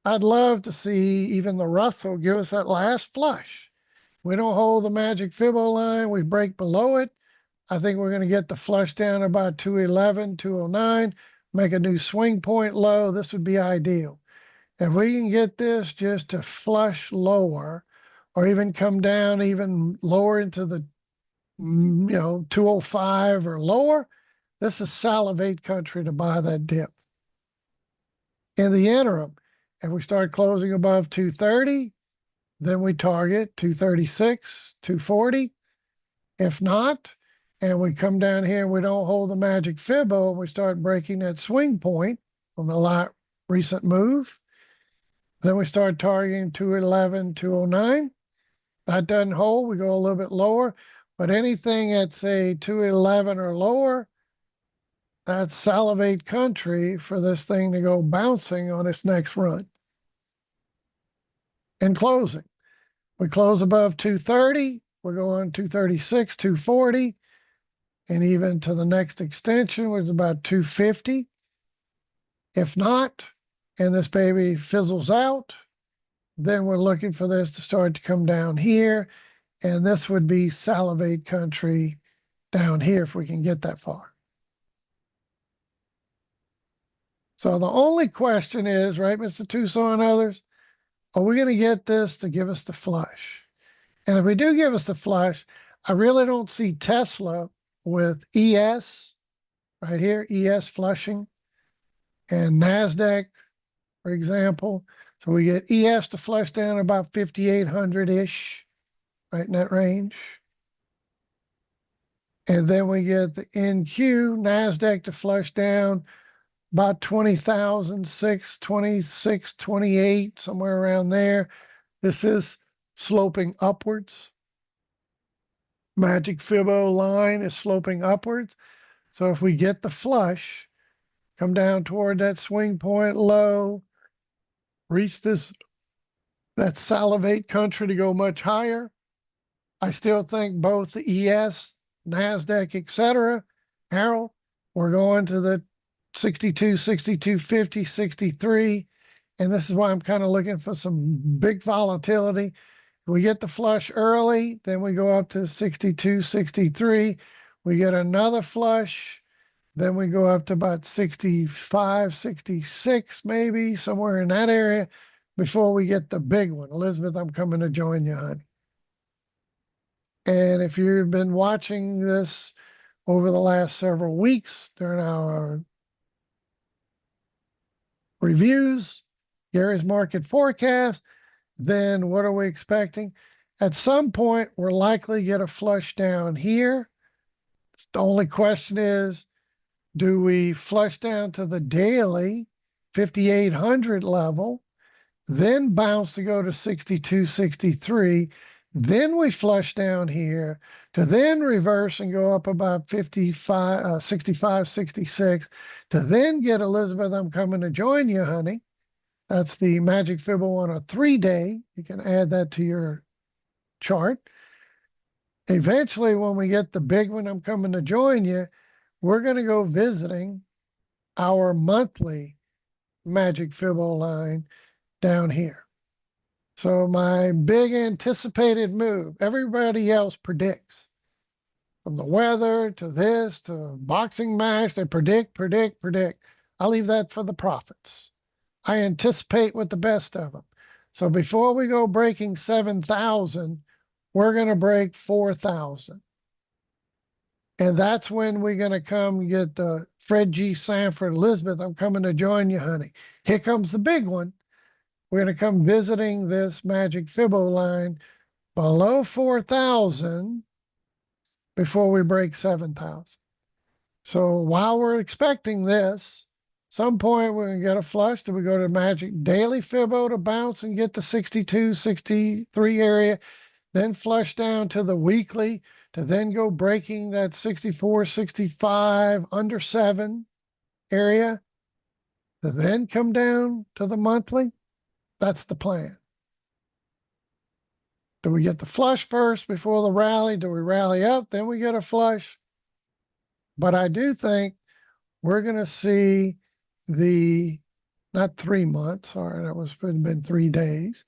I'd love to see even the Russell give us that last flush. We don't hold the magic Fibbo line, we break below it. I think we're going to get the flush down about 211, 209, make a new swing point low. This would be ideal. If we can get this just to flush lower, or even come down even lower into the 205 or lower, this is salivate country to buy that dip. In the interim, if we start closing above 230, then we target 236, 240. If not, and we come down here and we don't hold the magic Fibbo, and we start breaking that swing point on the recent move, then we start targeting 211, 209. That doesn't hold, we go a little bit lower, but anything at say 211 or lower, that's salivate country for this thing to go bouncing on its next run. In closing, we close above 230, we're going 236, 240, and even to the next extension was about 250. If not, and this baby fizzles out, then we're looking for this to start to come down here, and this would be salivate country down here if we can get that far. So the only question is, right, Mr. Tucson and others, are we going to get this to give us the flush? And if we do give us the flush, I really don't see Tesla with ES right here, ES flushing, and NASDAQ, for example. So we get ES to flush down about 5,800-ish, right in that range. And then we get the NQ, NASDAQ to flush down about 20,006, 26, 28, somewhere around there. This is sloping upwards. Magic Fibbo line is sloping upwards. So if we get the flush, come down toward that swing point low, reach that salivate country to go much higher. I still think both the ES, NASDAQ, etc., Harold, we're going to the 62, 62, 50, 63. And this is why I'm kind of looking for some big volatility. If we get the flush early, then we go up to 62, 63. We get another flush, then we go up to about 65, 66, maybe somewhere in that area before we get the big one. Elizabeth, I'm coming to join you, honey. And if you've been watching this over the last several weeks during our reviews, Gary's market forecast, then what are we expecting? At some point, we're likely to get a flush down here. The only question is, do we flush down to the daily 5,800 level, then bounce to go to 62, 63, then we flush down here to then reverse and go up about 55, 65, 66, to then get Elizabeth, I'm coming to join you, honey. That's the magic fibble on a 3-day. You can add that to your chart. Eventually, when we get the big one, I'm coming to join you, we're going to go visiting our monthly magic fibble line down here. So my big anticipated move, everybody else predicts. From the weather to this to boxing match, they predict. I'll leave that for the prophets. I anticipate with the best of them. So before we go breaking 7,000, we're going to break 4,000. And that's when we're going to come get the Fred G. Sanford, Elizabeth, I'm coming to join you, honey. Here comes the big one. We're going to come visiting this magic fibbo line below 4,000 before we break 7,000. So while we're expecting this, some point we're going to get a flush. Do we go to magic daily fibbo to bounce and get the 62, 63 area, then flush down to the weekly to then go breaking that 64, 65 under 7 area to then come down to the monthly? That's the plan. Do we get the flush first before the rally? Do we rally up? Then we get a flush. But I do think we're going to see not 3 months, sorry, that was been 3 days.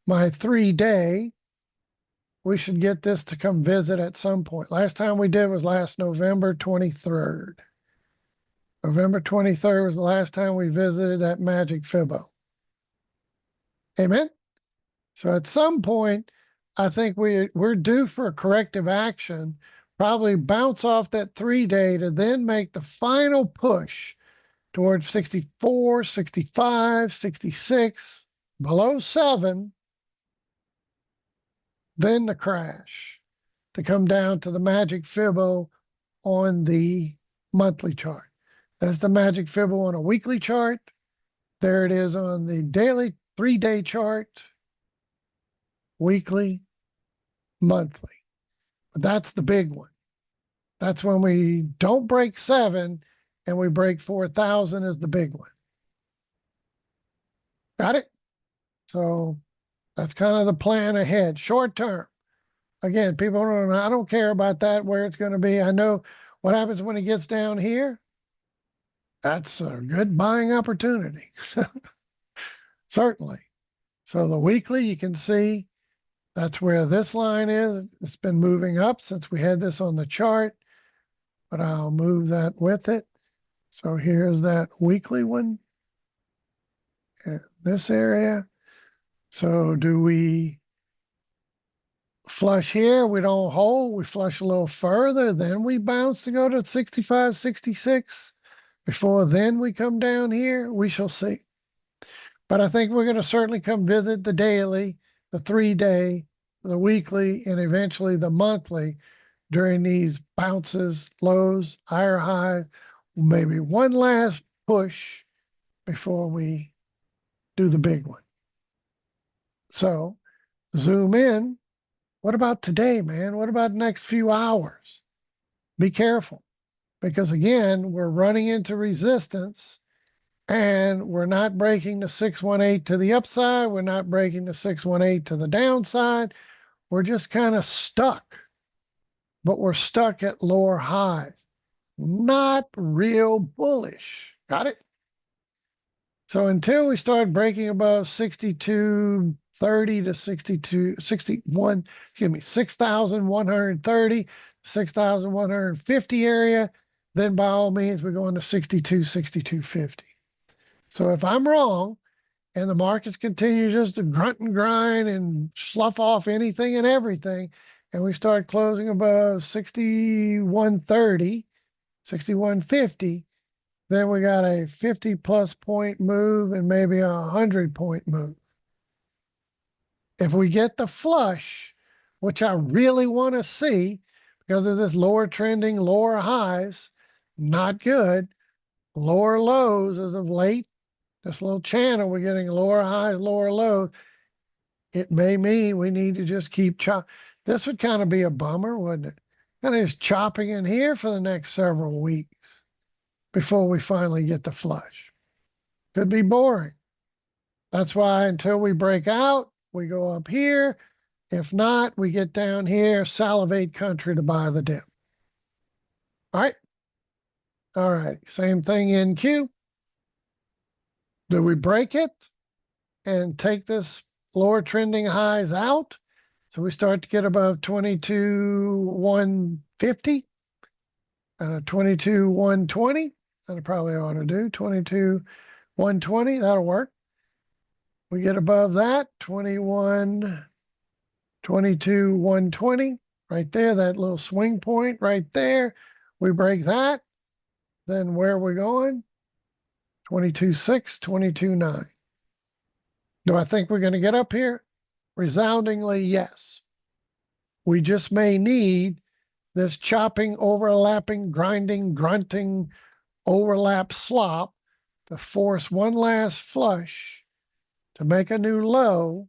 My 3-day, we should get this to come visit at some point. Last time we did was last November 23rd. November 23rd was the last time we visited that magic fibbo. Amen? So at some point, I think we're due for a corrective action, probably bounce off that 3-day to then make the final push towards 64, 65, 66, below 7, then the crash to come down to the magic fibbo on the monthly chart. That's the magic fibbo on a weekly chart. There it is on the daily 3-day chart, weekly, monthly. But that's the big one. That's when we don't break 7 and we break 4,000 is the big one. Got it? So that's kind of the plan ahead. Short term. Again, people don't know. I don't care about that, where it's going to be. I know what happens when it gets down here. That's a good buying opportunity. Certainly. So the weekly, you can see that's where this line is. It's been moving up since we had this on the chart, but I'll move that with it. So here's that weekly one. This area. So do we flush here? We don't hold. We flush a little further. Then we bounce to go to 65, 66. Before then we come down here. We shall see. But I think we're going to certainly come visit the daily, the 3-day, the weekly, and eventually the monthly during these bounces, lows, higher highs, maybe one last push before we do the big one. So zoom in. What about today, man? What about the next few hours? Be careful, because again, we're running into resistance and we're not breaking the 618 to the upside. We're not breaking the 618 to the downside. We're just kind of stuck, but we're stuck at lower highs. Not real bullish. Got it? So until we start breaking above 6230 to 61, 6,130, 6,150 area, then by all means, we go into 62, 6250. So if I'm wrong and the markets continue just to grunt and grind and slough off anything and everything, and we start closing above 6130, 6150, then we got a 50+ point move and maybe a 100-point move. If we get the flush which I really want to see because of this lower trending, lower highs, not good. Lower lows as of late, this little channel, we're getting lower highs, lower lows. It may mean we need to just keep This would kind of be a bummer, wouldn't it? Kind of just chopping in here for the next several weeks before we finally get the flush. Could be boring. That's why until we break out, we go up here. If not, we get down here, salivate country to buy the dip. All right. All right. Same thing in Q. Do we break it and take this lower trending highs out? So we start to get above 22,150 and a 22,120. That I probably ought to do 22,120. That'll work. We get above that 22,120 right there. That little swing point right there. We break that. Then where are we going? 22,6, 22,9. Do I think we're going to get up here? Resoundingly, yes. We just may need this chopping, overlapping, grinding, grunting, overlap slop to force one last flush to make a new low,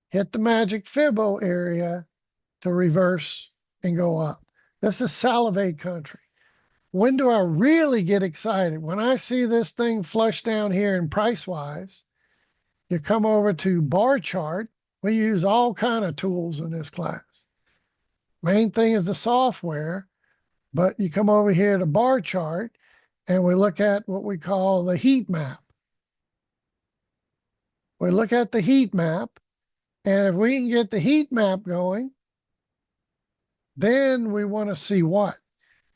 hit the magic Fibbo area to reverse and go up. This is salivate country. When do I really get excited? When I see this thing flush down here in price-wise, you come over to bar chart. We use all kind of tools in this class. Main thing is the software, but you come over here to bar chart and we look at what we call the heat map. We look at the heat map, and if we can get the heat map going, then we want to see what?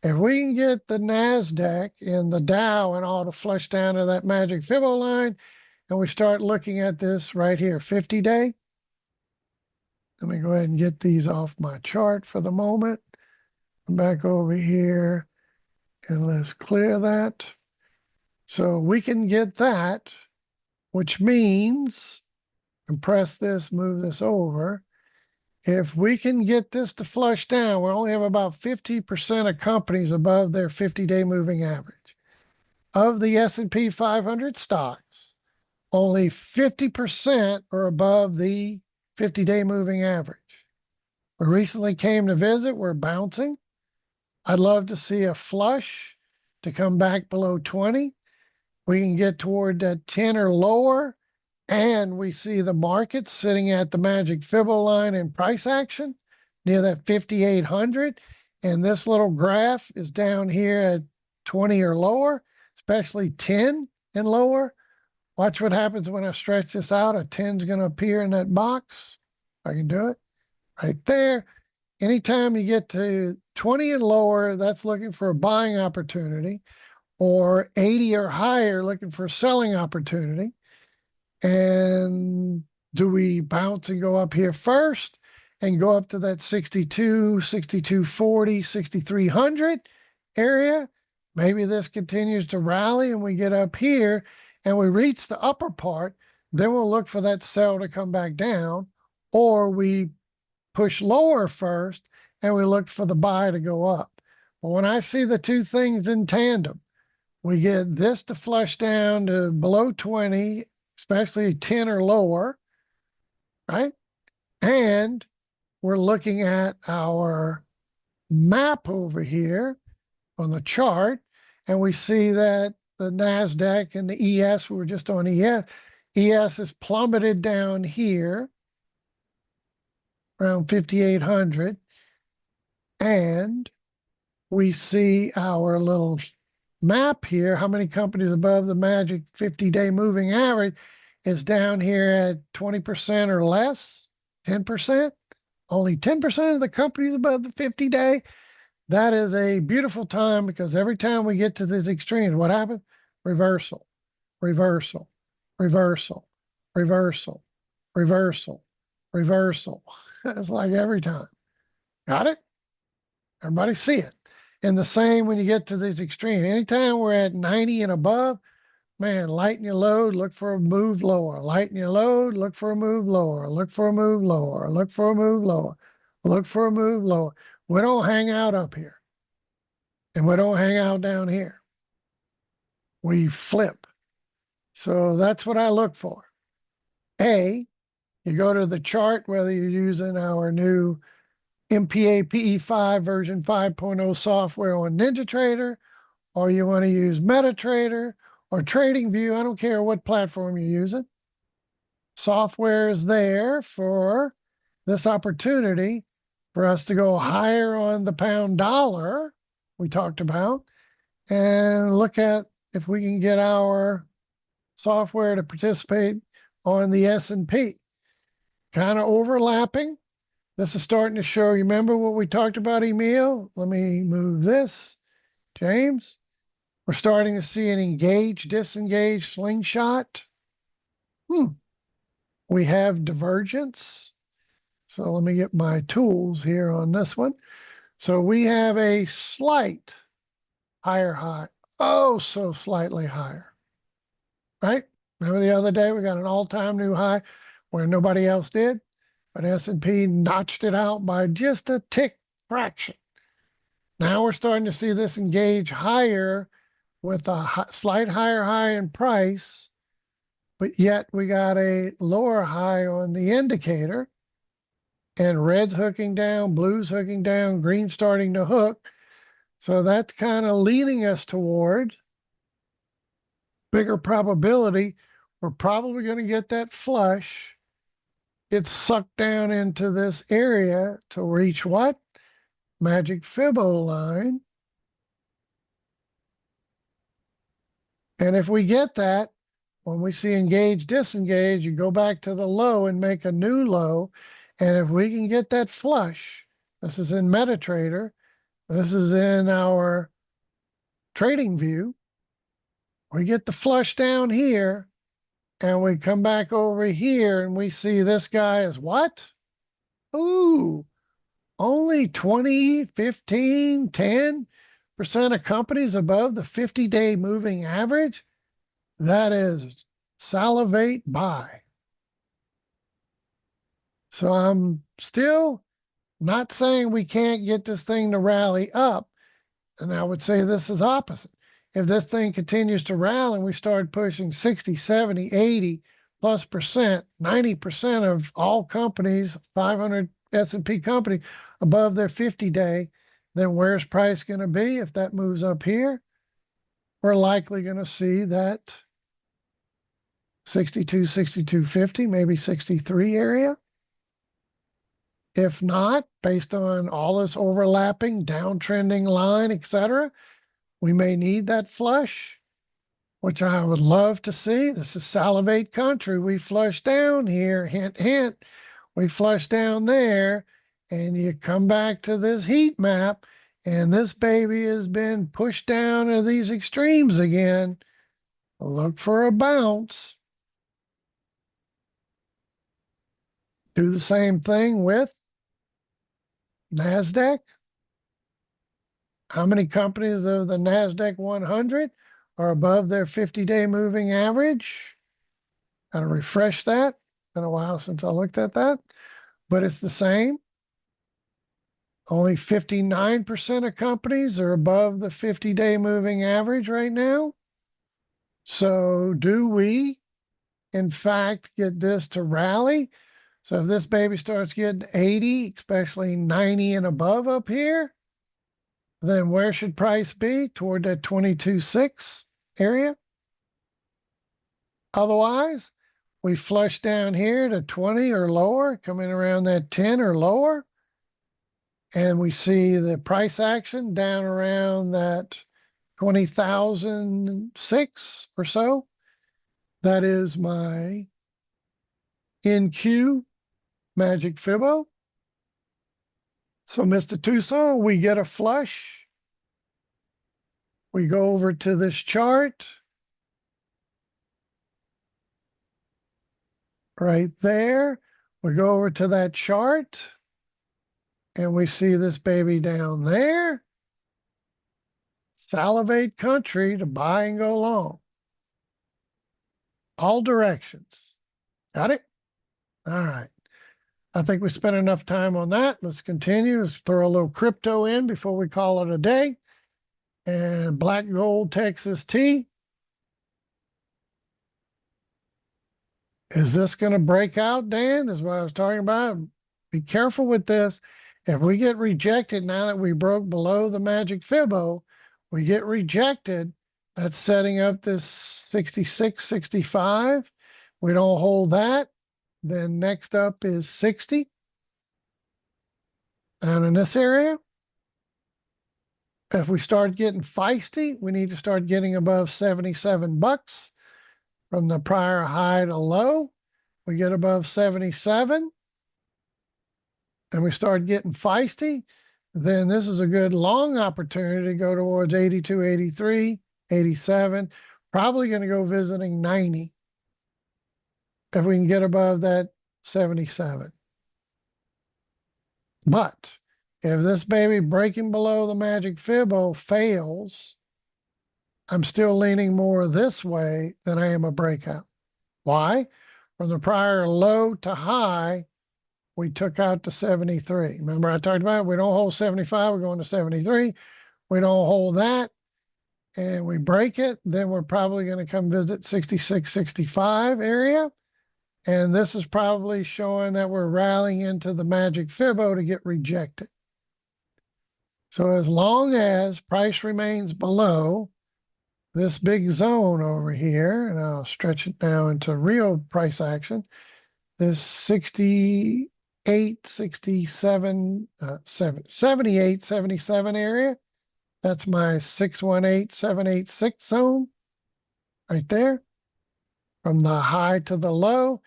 If we can get the NASDAQ and the Dow and all to flush down to that magic Fibbo line, and we start looking at this right here, 50-day. Let me go ahead and get these off my chart for the moment. Come back over here and let's clear that. So we can get that, which means, compress this, move this over. If we can get this to flush down, we only have about 50% of companies above their 50-day moving average. Of the S&P 500 stocks, only 50% are above the 50-day moving average. We recently came to visit. We're bouncing. I'd love to see a flush to come back below 20. We can get toward that 10 or lower, and we see the market sitting at the magic Fibbo line in price action near that 5,800. And this little graph is down here at 20 or lower, especially 10 and lower. Watch what happens when I stretch this out. A 10 is going to appear in that box. I can do it right there. Anytime you get to 20 and lower, that's looking for a buying opportunity, or 80 or higher, looking for a selling opportunity. And do we bounce and go up here first and go up to that 62, 6240, 6300 area? Maybe this continues to rally and we get up here and we reach the upper part. Then we'll look for that sell to come back down, or we push lower first and we look for the buy to go up. But when I see the two things in tandem, we get this to flush down to below 20, especially 10 or lower, right? And we're looking at our map over here on the chart, and we see that the NASDAQ and the ES, we were just on ES, ES is plummeted down here around 5,800, and we see our little map here, how many companies above the magic 50-day moving average is down here at 20% or less, 10%. Only 10% of the companies above the 50-day. That is a beautiful time, because every time we get to these extremes, what happens? Reversal, reversal, reversal, reversal, reversal, reversal. It's like every time. Got it? Everybody see it? And the same when you get to these extremes. Anytime we're at 90 and above, man, lighten your load, look for a move lower. Lighten your load, look for a move lower. Look for a move lower. Look for a move lower. Look for a move lower. We don't hang out up here and we don't hang out down here. We flip. So that's what I look for. A, you go to the chart, whether you're using our new MPAPE5 version 5.0 software on NinjaTrader, or you want to use MetaTrader or TradingView. I don't care what platform you're using. Software is there for this opportunity for us to go higher on the pound dollar we talked about and look at if we can get our software to participate on the S&P. Kind of overlapping. This is starting to show, you remember what we talked about, Emil? Let me move this. James, we're starting to see an engage, disengage slingshot. We have divergence. So let me get my tools here on this one. So we have a slight higher high. Oh, so slightly higher, right? Remember the other day we got an all-time new high where nobody else did, but S&P notched it out by just a tick fraction. Now we're starting to see this engage higher with a slight higher high in price, but yet we got a lower high on the indicator, and red's hooking down, blue's hooking down, green starting to hook. So that's kind of leading us toward bigger probability. We're probably going to get that flush. It's sucked down into this area to reach what? Magic Fibbo line. And if we get that, when we see engage, disengage, you go back to the low and make a new low. And if we can get that flush, this is in MetaTrader, this is in our trading view, we get the flush down here and we come back over here and we see this guy is what? Ooh, only 20, 15, 10% of companies above the 50-day moving average. That is salivate buy. So I'm still not saying we can't get this thing to rally up. And I would say this is opposite. If this thing continues to rally and we start pushing 60, 70, 80 plus percent, 90% of all companies, 500 S&P company above their 50-day, then where's price going to be? If that moves up here, we're likely going to see that 62, 62.50, maybe 63 area. If not, based on all this overlapping, downtrending line, etc., we may need that flush, which I would love to see. This is salivate country. We flush down here, hint, hint. We flush down there, and you come back to this heat map, and this baby has been pushed down to these extremes again. Look for a bounce. Do the same thing with NASDAQ. How many companies of the NASDAQ 100 are above their 50-day moving average? Gotta refresh that. Been a while since I looked at that, but it's the same. Only 59% of companies are above the 50-day moving average right now. So do we, in fact, get this to rally? So if this baby starts getting 80, especially 90 and above up here, then where should price be? Toward that 22.6 area. Otherwise, we flush down here to 20 or lower, coming around that 10 or lower. And we see the price action down around that 20,006 or so. That is my NQ Magic Fibbo. So, Mr. Tucson, we get a flush. We go over to this chart. Right there. We go over to that chart. And we see this baby down there. Salivate country to buy and go long. All directions. Got it? All right. I think we spent enough time on that. Let's continue. Let's throw a little crypto in before we call it a day. And black gold Texas T. Is this going to break out, Dan? Is what I was talking about. Be careful with this. If we get rejected now that we broke below the magic Fibbo, we get rejected. That's setting up this 66, 65. We don't hold that. Then next up is 60 down in this area. If we start getting feisty, we need to start getting above 77 bucks from the prior high to low. We get above 77 and we start getting feisty, then this is a good long opportunity to go towards 82, 83, 87, probably going to go visiting 90 if we can get above that 77. But if this baby breaking below the magic Fibbo fails, I'm still leaning more this way than I am a breakout. Why? From the prior low to high, we took out to 73. Remember I talked about it? We don't hold 75, we're going to 73. We don't hold that and we break it, then we're probably going to come visit 66, 65 area. And this is probably showing that we're rallying into the magic Fibbo to get rejected. So as long as price remains below this big zone over here, and I'll stretch it now into real price action, this 68, 67, 78, 77 area, that's my 618, 786 zone right there. From the high to the low,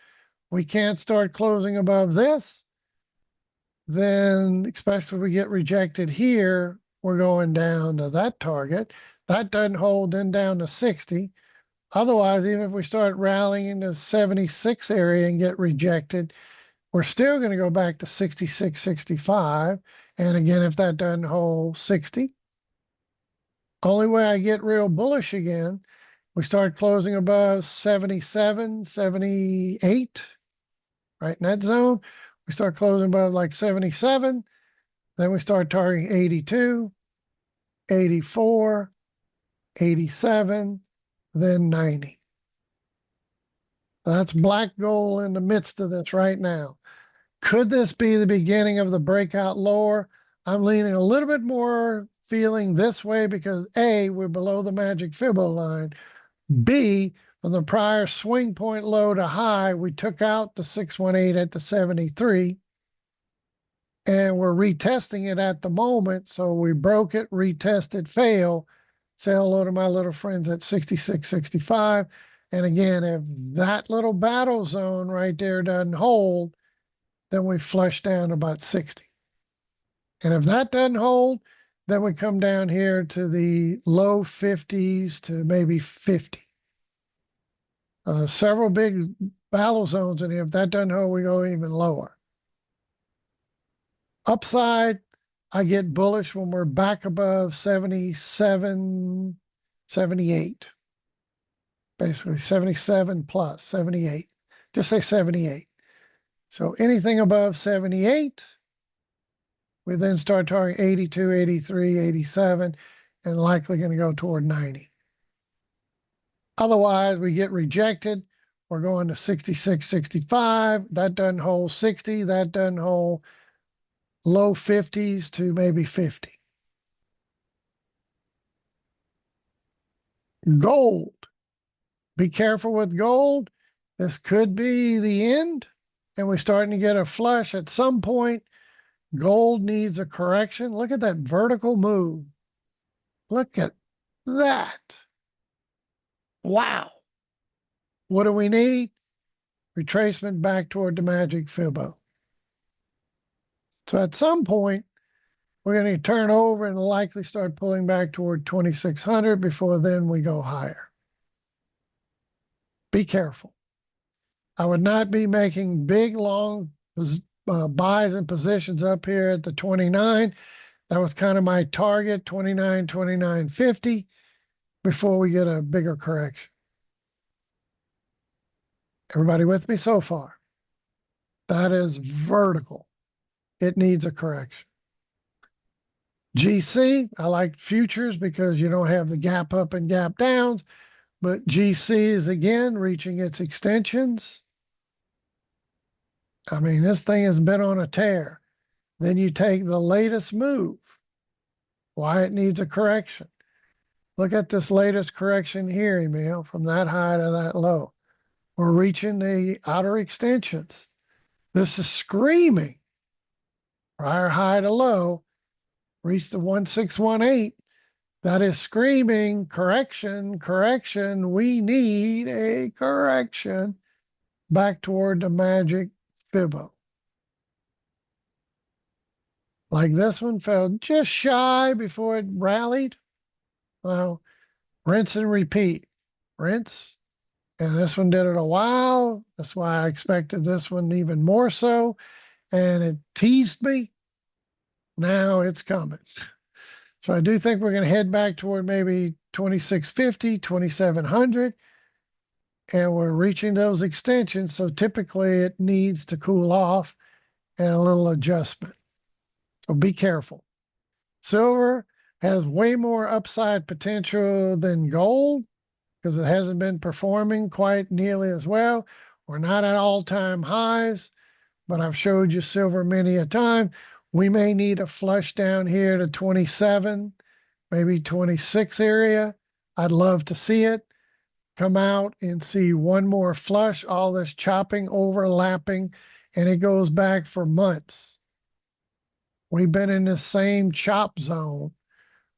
we can't start closing above this. Then, especially if we get rejected here, we're going down to that target. That doesn't hold, then down to 60. Otherwise, even if we start rallying into 76 area and get rejected, we're still going to go back to 66, 65. And again, if that doesn't hold, 60. Only way I get real bullish again, we start closing above 77, 78, right in that zone. We start closing above like 77. Then we start targeting 82, 84, 87, then 90. That's black gold in the midst of this right now. Could this be the beginning of the breakout lower? I'm leaning a little bit more feeling this way because A, we're below the magic Fibbo line. B, from the prior swing point low to high, we took out the 618 at the 73. And we're retesting it at the moment. So we broke it, retested, fail. Say hello to my little friends at 66, 65. And again, if that little battle zone right there doesn't hold, then we flush down to about 60. And if that doesn't hold, then we come down here to the low 50s to maybe 50. Several big battle zones, and if that doesn't hold, we go even lower. Upside, I get bullish when we're back above 77, 78. Basically 77 plus 78. Just say 78. So anything above 78, we then start targeting 82, 83, 87, and likely going to go toward 90. Otherwise, we get rejected. We're going to 66, 65. That doesn't hold 60. That doesn't hold low 50s to maybe 50. Gold. Be careful with gold. This could be the end, and we're starting to get a flush at some point. Gold needs a correction. Look at that vertical move. Look at that. Wow. What do we need? Retracement back toward the magic Fibbo. So at some point, we're going to turn over and likely start pulling back toward 2,600. Before then, we go higher. Be careful. I would not be making big, long buys and positions up here at the 29. That was kind of my target, 29, 29.50, before we get a bigger correction. Everybody with me so far? That is vertical. It needs a correction. GC, I like futures because you don't have the gap up and gap downs, but GC is again reaching its extensions. I mean, this thing has been on a tear. Then you take the latest move, why it needs a correction. Look at this latest correction here, Emil, from that high to that low. We're reaching the outer extensions. This is screaming. Prior high to low, reach the 1618. That is screaming correction, correction. We need a correction back toward the magic Fibbo. Like this one fell just shy before it rallied. Well, rinse and repeat. Rinse. And this one did it a while. That's why I expected this one even more so. And it teased me. Now it's coming. So I do think we're going to head back toward maybe 2650, 2700. And we're reaching those extensions. So typically it needs to cool off and a little adjustment. So be careful. Silver has way more upside potential than gold because it hasn't been performing quite nearly as well. We're not at all-time highs, but I've showed you silver many a time. We may need a flush down here to 27, maybe 26 area. I'd love to see it come out and see one more flush, all this chopping, overlapping, and it goes back for months. We've been in the same chop zone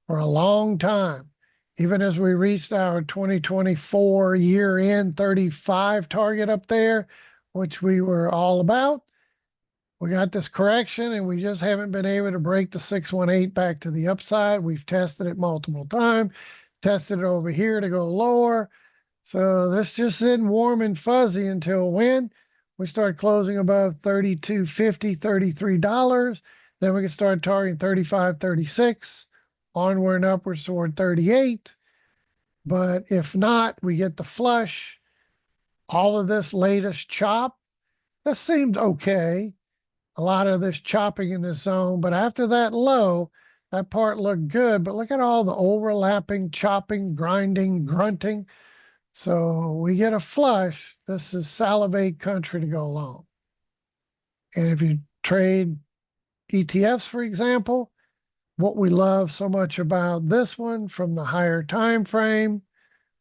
for a long time. Even as we reached our 2024 year-end 35 target up there, which we were all about, we got this correction and we just haven't been able to break the 618 back to the upside. We've tested it multiple times, tested it over here to go lower. So this just sitting warm and fuzzy until when we start closing above $32.50, $33. Then we can start targeting 35, 36, onward and upwards toward 38. But if not, we get the flush. All of this latest chop, this seemed okay. A lot of this chopping in this zone, but after that low, that part looked good. But look at all the overlapping, chopping, grinding, grunting. So we get a flush. This is salivate country to go long. And if you trade ETFs, for example, what we love so much about this one from the higher time frame,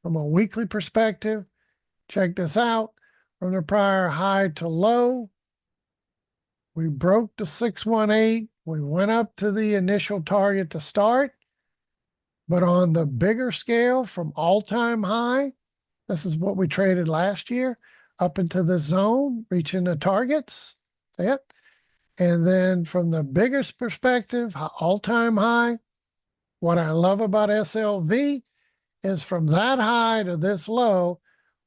from a weekly perspective, check this out. From the prior high to low, we broke the 618. We went up to the initial target to start. But on the bigger scale from all-time high, this is what we traded last year, up into the zone, reaching the targets. See it? And then from the biggest perspective, all-time high, what I love about SLV is from that high to this low,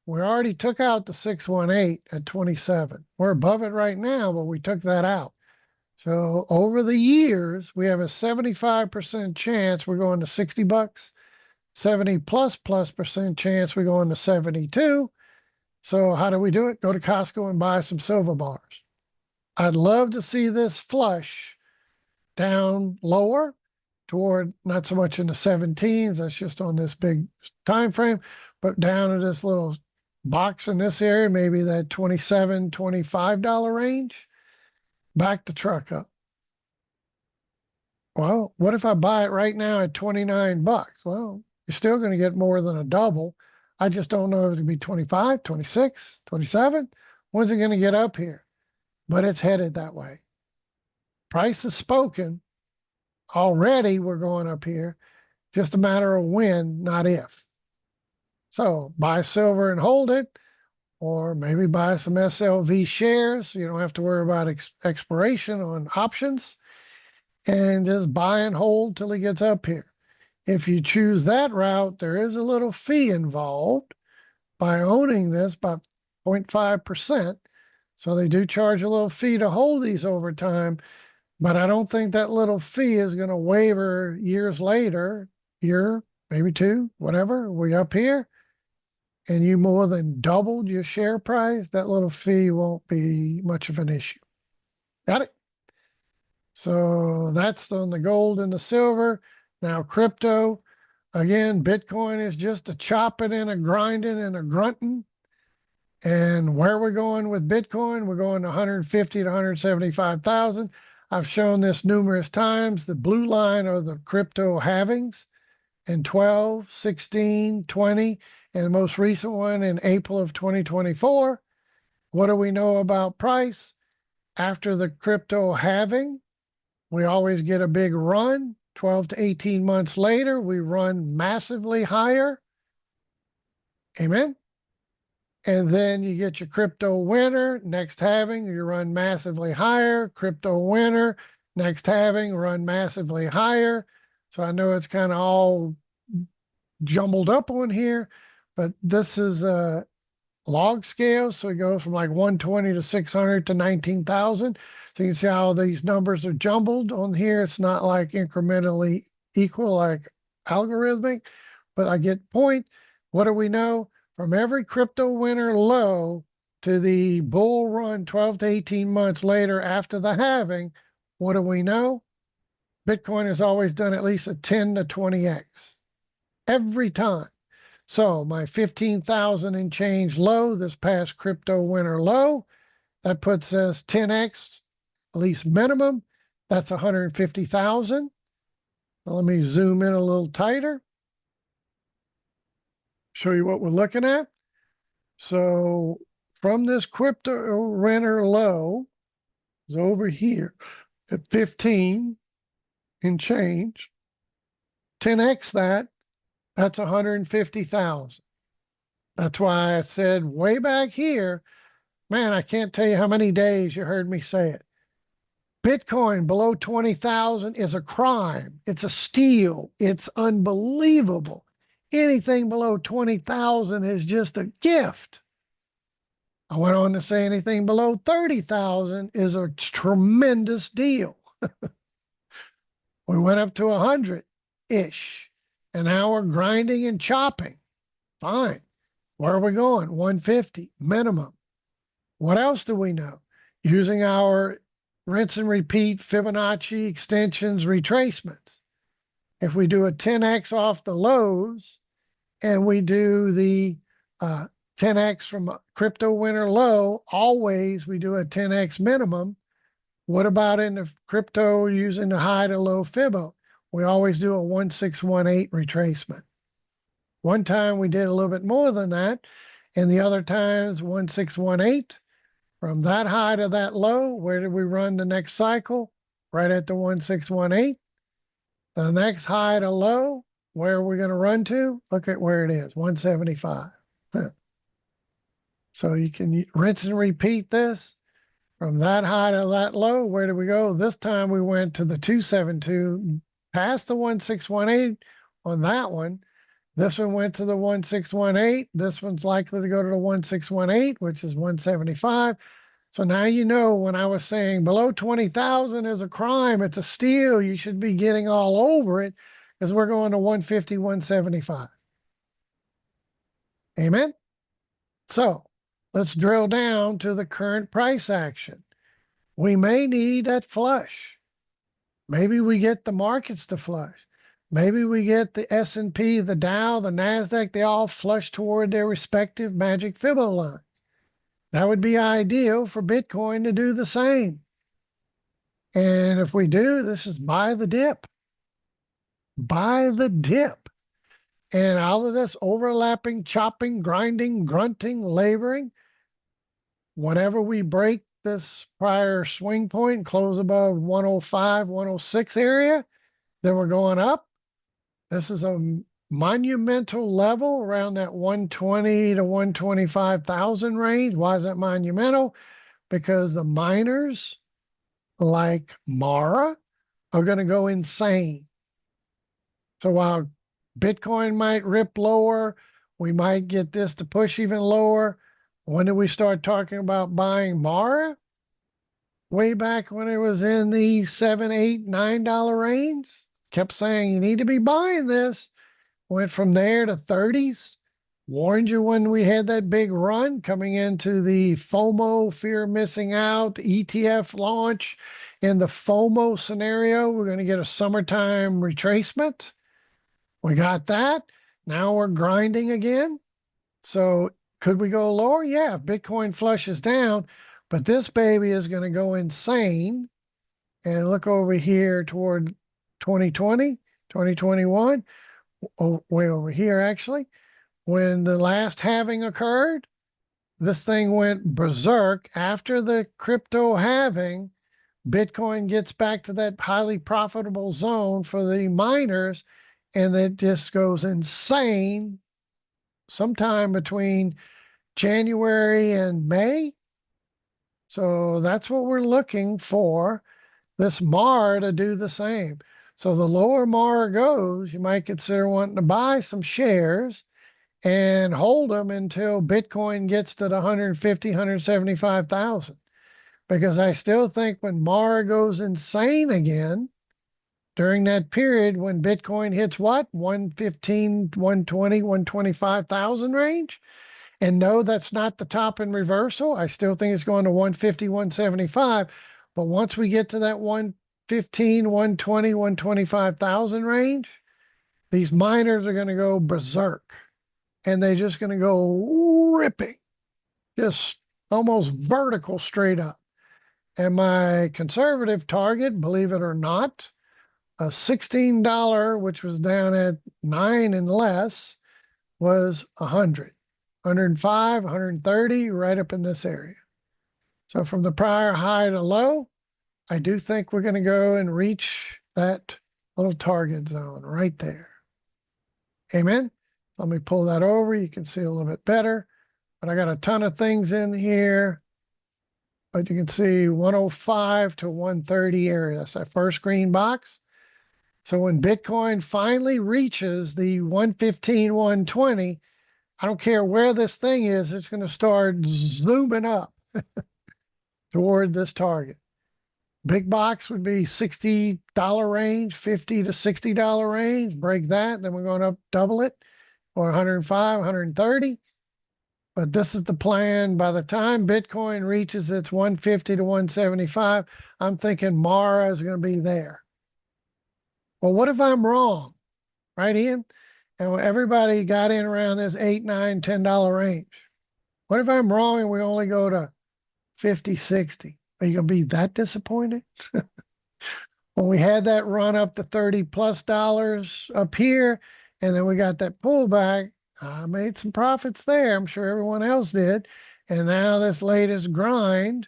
we already took out the 618 at 27. We're above it right now, but we took that out. So over the years, we have a 75% chance we're going to 60 bucks, 70 plus percent chance we're going to 72. So how do we do it? Go to Costco and buy some silver bars. I'd love to see this flush down lower toward not so much in the 17s, that's just on this big time frame, but down to this little box in this area, maybe that $27, $25 range, back the truck up. Well, what if I buy it right now at 29 bucks? Well, you're still going to get more than a double. I just don't know if it's going to be 25, 26, 27. When's it going to get up here? But it's headed that way. Price is spoken. Already we're going up here. Just a matter of when, not if. So buy silver and hold it, or maybe buy some SLV shares. So you don't have to worry about expiration on options, and just buy and hold till it gets up here. If you choose that route, there is a little fee involved by owning this by 0.5%. So they do charge a little fee to hold these over time, but I don't think that little fee is going to waver years later, year, maybe two, whatever, we up here. and you more than doubled your share price, that little fee won't be much of an issue. Got it? So that's on the gold and the silver. Now crypto, again, Bitcoin is just a chopping and a grinding and a grunting. And where we're going with Bitcoin, we're going to 150 to 175,000. I've shown this numerous times. The blue line are the crypto halvings in 12, 16, 20, and the most recent one in April of 2024. What do we know about price? After the crypto halving, we always get a big run. 12 to 18 months later, we run massively higher. Amen. And then you get your crypto winter, next halving, you run massively higher, crypto winter, next halving, run massively higher. So I know it's kind of all jumbled up on here, but this is a log scale. So it goes from like 120 to 600 to 19,000. So you can see how these numbers are jumbled on here. It's not like incrementally equal, like algorithmic, but I get point. What do we know? From every crypto winter low to the bull run 12 to 18 months later after the halving, what do we know? Bitcoin has always done at least a 10 to 20x every time. So my 15,000 and change low, this past crypto winter low, that puts us 10x, at least minimum. That's 150,000. Let me zoom in a little tighter. Show you what we're looking at. So from this crypto winter low is over here at 15 and change, 10x that's 150,000. That's why I said way back here, man, I can't tell you how many days you heard me say it. Bitcoin below 20,000 is a crime. It's a steal. It's unbelievable. Anything below 20,000 is just a gift. I went on to say anything below 30,000 is a tremendous deal. We went up to 100-ish, and now we're grinding and chopping. Fine. Where are we going? 150 minimum. What else do we know? Using our rinse and repeat Fibonacci extensions retracements. If we do a 10x off the lows and we do the 10x from a crypto winter low, always we do a 10x minimum. What about in the crypto using the high to low Fibo? We always do a 1618 retracement. One time we did a little bit more than that, and the other times 1618. From that high to that low, where did we run the next cycle? Right at the 1618. The next high to low, where are we going to run to? Look at where it is, 175. So you can rinse and repeat this. From that high to that low, where did we go? This time we went to the 272, past the 1618 on that one. This one went to the 1618. This one's likely to go to the 1618, which is 175. So now you know when I was saying below 20,000 is a crime, it's a steal, you should be getting all over it because we're going to 150, 175. Amen? So let's drill down to the current price action. We may need that flush. Maybe we get the markets to flush. Maybe we get the S&P, the Dow, the NASDAQ, they all flush toward their respective magic Fibo lines. That would be ideal for Bitcoin to do the same. And if we do, this is buy the dip. Buy the dip. And all of this overlapping, chopping, grinding, grunting, laboring, whenever we break this prior swing point, close above 105, 106 area, then we're going up. This is a monumental level around that 120 to 125,000 range. Why is that monumental? Because the miners like Mara are going to go insane. So while Bitcoin might rip lower, we might get this to push even lower. When did we start talking about buying Mara? Way back when it was in the $7, $8, $9 range. Kept saying you need to be buying this. Went from there to 30s. Warned you when we had that big run coming into the FOMO, fear of missing out, ETF launch. In the FOMO scenario, we're going to get a summertime retracement. We got that. Now we're grinding again. So could we go lower? Yeah, if Bitcoin flushes down, but this baby is going to go insane. And look over here toward 2020, 2021, way over here actually. When the last halving occurred, this thing went berserk. After the crypto halving, Bitcoin gets back to that highly profitable zone for the miners, and it just goes insane sometime between January and May. So that's what we're looking for, this MAR to do the same. So the lower MAR goes, you might consider wanting to buy some shares and hold them until Bitcoin gets to the 150, 175,000. Because I still think when MAR goes insane again, during that period when Bitcoin hits what? 115, 120, 125,000 range. And no, that's not the top in reversal. I still think it's going to 150, 175. But once we get to that 115, 120, 125,000 range, these miners are going to go berserk. And they're just going to go ripping, just almost vertical straight up. And my conservative target, believe it or not, a $16, which was down at 9 and less, was 100, 105, 130, right up in this area. So from the prior high to low, I do think we're going to go and reach that little target zone right there. Amen. Let me pull that over. You can see a little bit better, but I got a ton of things in here. But you can see 105 to 130 area. That's that first green box. So when Bitcoin finally reaches the 115, 120, I don't care where this thing is, it's going to start zooming up toward this target. Big box would be $60 range, $50 to $60 range. Break that, then we're going to double it, or 105, 130. But this is the plan. By the time Bitcoin reaches its 150 to 175, I'm thinking Mara is going to be there. Well, what if I'm wrong? Right, Ian? And everybody got in around this $8, $9, $10 range. What if I'm wrong and we only go to 50, 60? Are you going to be that disappointed? When we had that run up to $30+ up here, and then we got that pullback, I made some profits there. I'm sure everyone else did. And now this latest grind,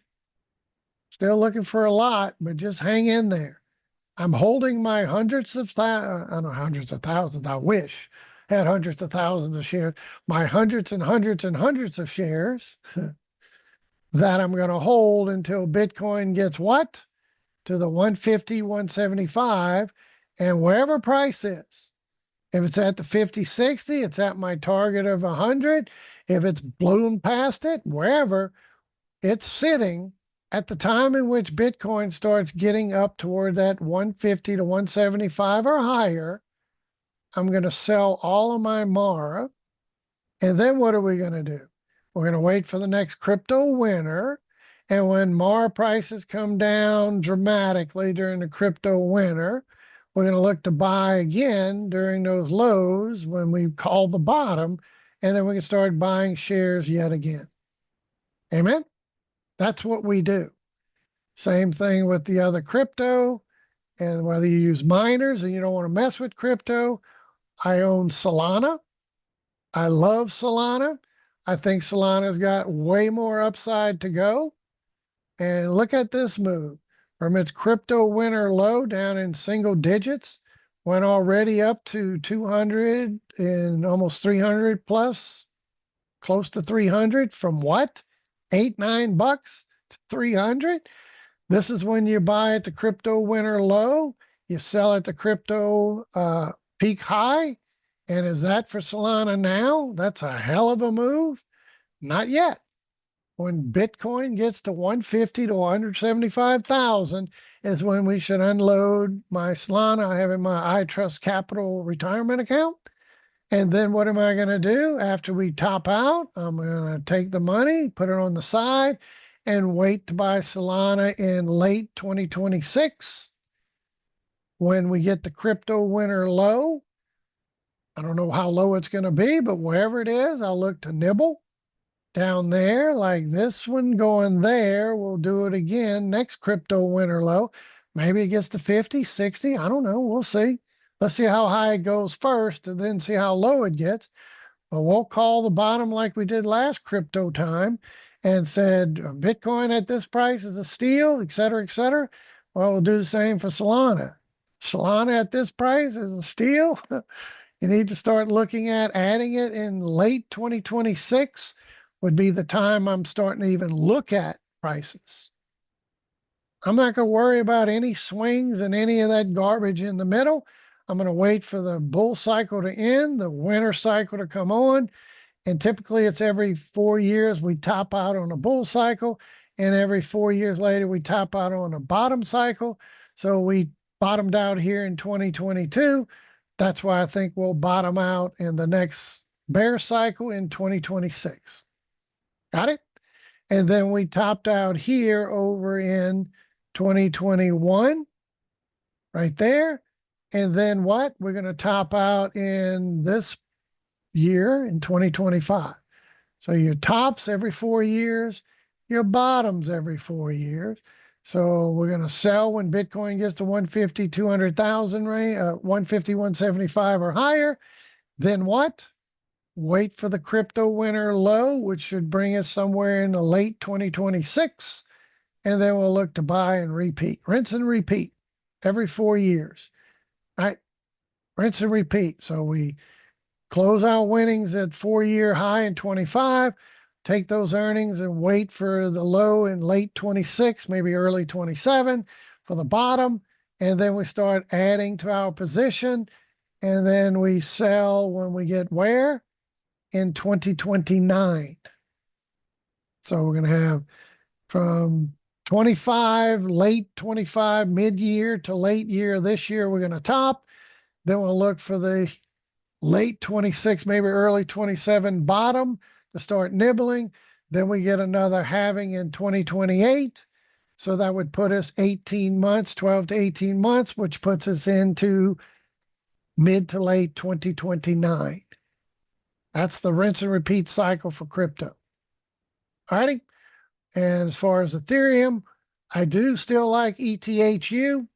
still looking for a lot, but just hang in there. I'm holding my hundreds of thousands, I don't know, hundreds of thousands. I wish I had hundreds of thousands of shares. My hundreds and hundreds and hundreds of shares that I'm going to hold until Bitcoin gets what? To the 150, 175, and wherever price is. If it's at the 50, 60, it's at my target of 100. If it's blown past it, wherever, it's sitting at the time in which Bitcoin starts getting up toward that 150 to 175 or higher. I'm going to sell all of my Mara. And then what are we going to do? We're going to wait for the next crypto winter. And when Mara prices come down dramatically during the crypto winter, we're going to look to buy again during those lows when we call the bottom, and then we can start buying shares yet again. Amen? That's what we do. Same thing with the other crypto, and whether you use miners and you don't want to mess with crypto, I own Solana. I love Solana. I think Solana's got way more upside to go. And look at this move. From its crypto winter low down in single digits, went already up to 200 and almost 300 plus, close to 300 from what? $8, $9 to 300. This is when you buy at the crypto winter low, you sell at the crypto peak high. And is that for Solana now? That's a hell of a move. Not yet. When Bitcoin gets to 150 to 175,000 is when we should unload my Solana I have in my iTrust Capital retirement account. And then what am I going to do after we top out? I'm going to take the money, put it on the side, and wait to buy Solana in late 2026 when we get the crypto winter low. I don't know how low it's going to be, but wherever it is, I'll look to nibble down there like this one going there. We'll do it again next crypto winter low. Maybe it gets to 50, 60. I don't know. We'll see. Let's see how high it goes first and then see how low it gets. But we'll call the bottom like we did last crypto time and said Bitcoin at this price is a steal, et cetera, et cetera. Well, we'll do the same for Solana. Solana at this price is a steal. You need to start looking at adding it in late 2026 would be the time I'm starting to even look at prices. I'm not going to worry about any swings and any of that garbage in the middle. I'm going to wait for the bull cycle to end, the winter cycle to come on. And typically it's every 4 years we top out on a bull cycle. And every 4 years later, we top out on a bottom cycle. So we bottomed out here in 2022. That's why I think we'll bottom out in the next bear cycle in 2026. Got it? And then we topped out here over in 2021, right there. And then what? We're going to top out in this year in 2025. So your tops every 4 years, your bottoms every 4 years. So we're going to sell when Bitcoin gets to 150, 200,000 range, 150, 175 or higher. Then what? Wait for the crypto winter low, which should bring us somewhere in the late 2026. And then we'll look to buy and repeat, rinse and repeat every 4 years. Right? Rinse and repeat. So we close out winnings at 4-year high in 25, take those earnings and wait for the low in late 26, maybe early 27 for the bottom. And then we start adding to our position. And then we sell when we get where? In 2029. So we're going to have from 25, late 25, mid-year to late year this year, we're going to top. Then we'll look for the late 26, maybe early 27 bottom to start nibbling. Then we get another halving in 2028. So that would put us 18 months, 12 to 18 months, which puts us into mid to late 2029. That's the rinse and repeat cycle for crypto. All righty. And as far as Ethereum, I do still like ETHU.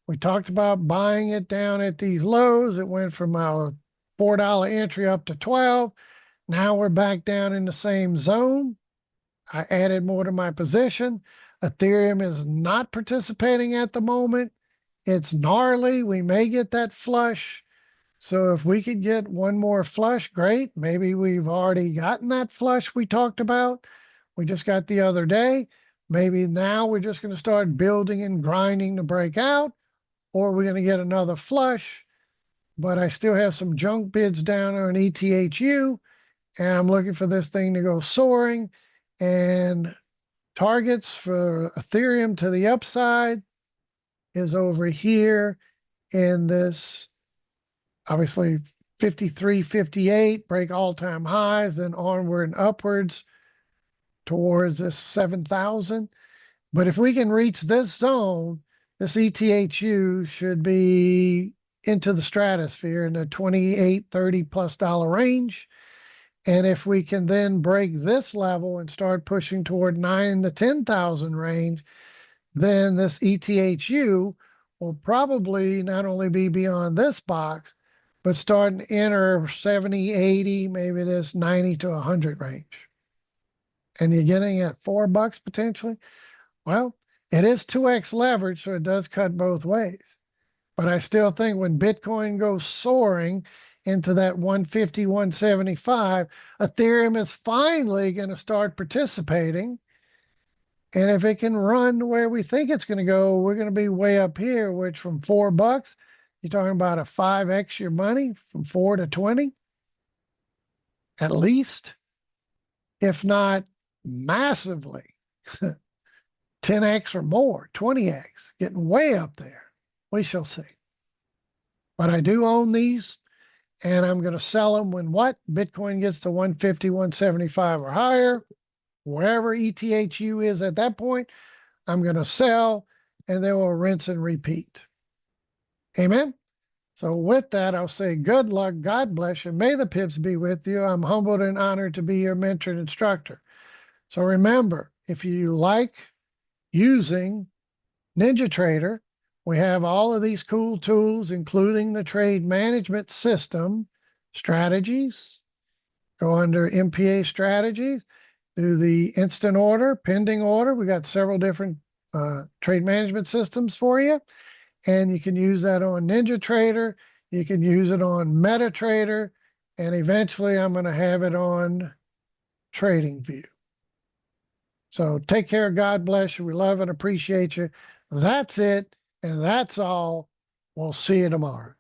We talked about buying it down at these lows. It went from our $4 entry up to 12. Now we're back down in the same zone. I added more to my position. Ethereum is not participating at the moment. It's gnarly. We may get that flush. So if we could get one more flush, great. Maybe we've already gotten that flush we talked about. We just got the other day. Maybe now we're just going to start building and grinding to break out, or we're going to get another flush. But I still have some junk bids down on ETHU, and I'm looking for this thing to go soaring. And targets for Ethereum to the upside is over here in this, obviously 53, 58, break all-time highs, then onward and upwards towards this 7,000. But if we can reach this zone, this ETHU should be into the stratosphere in the 28, 30 plus dollar range. And if we can then break this level and start pushing toward 9 to 10,000 range, then this ETHU will probably not only be beyond this box, but start to enter 70, 80, maybe this 90 to 100 range. And you're getting at $4 potentially. Well, it is 2x leverage, so it does cut both ways. But I still think when Bitcoin goes soaring into that 150, 175, Ethereum is finally going to start participating. And if it can run where we think it's going to go, we're going to be way up here, which from $4, you're talking about a 5x your money from 4 to 20, at least, if not massively. 10x or more, 20x, getting way up there. We shall see. But I do own these, And I'm going to sell them when what? Bitcoin gets to 150, 175 or higher. Wherever ETHU is at that point, I'm going to sell, and they will rinse and repeat. Amen. So with that, I'll say good luck, God bless you. May the pips be with you. I'm humbled and honored to be your mentor and instructor. So remember, if you like using NinjaTrader, we have all of these cool tools, including the trade management system, strategies. Go under MPA strategies, do the instant order, pending order. We got several different trade management systems for you. And you can use that on NinjaTrader. You can use it on MetaTrader. And eventually I'm going to have it on TradingView. So take care. God bless you. We love and appreciate you. That's it. And that's all. We'll see you tomorrow.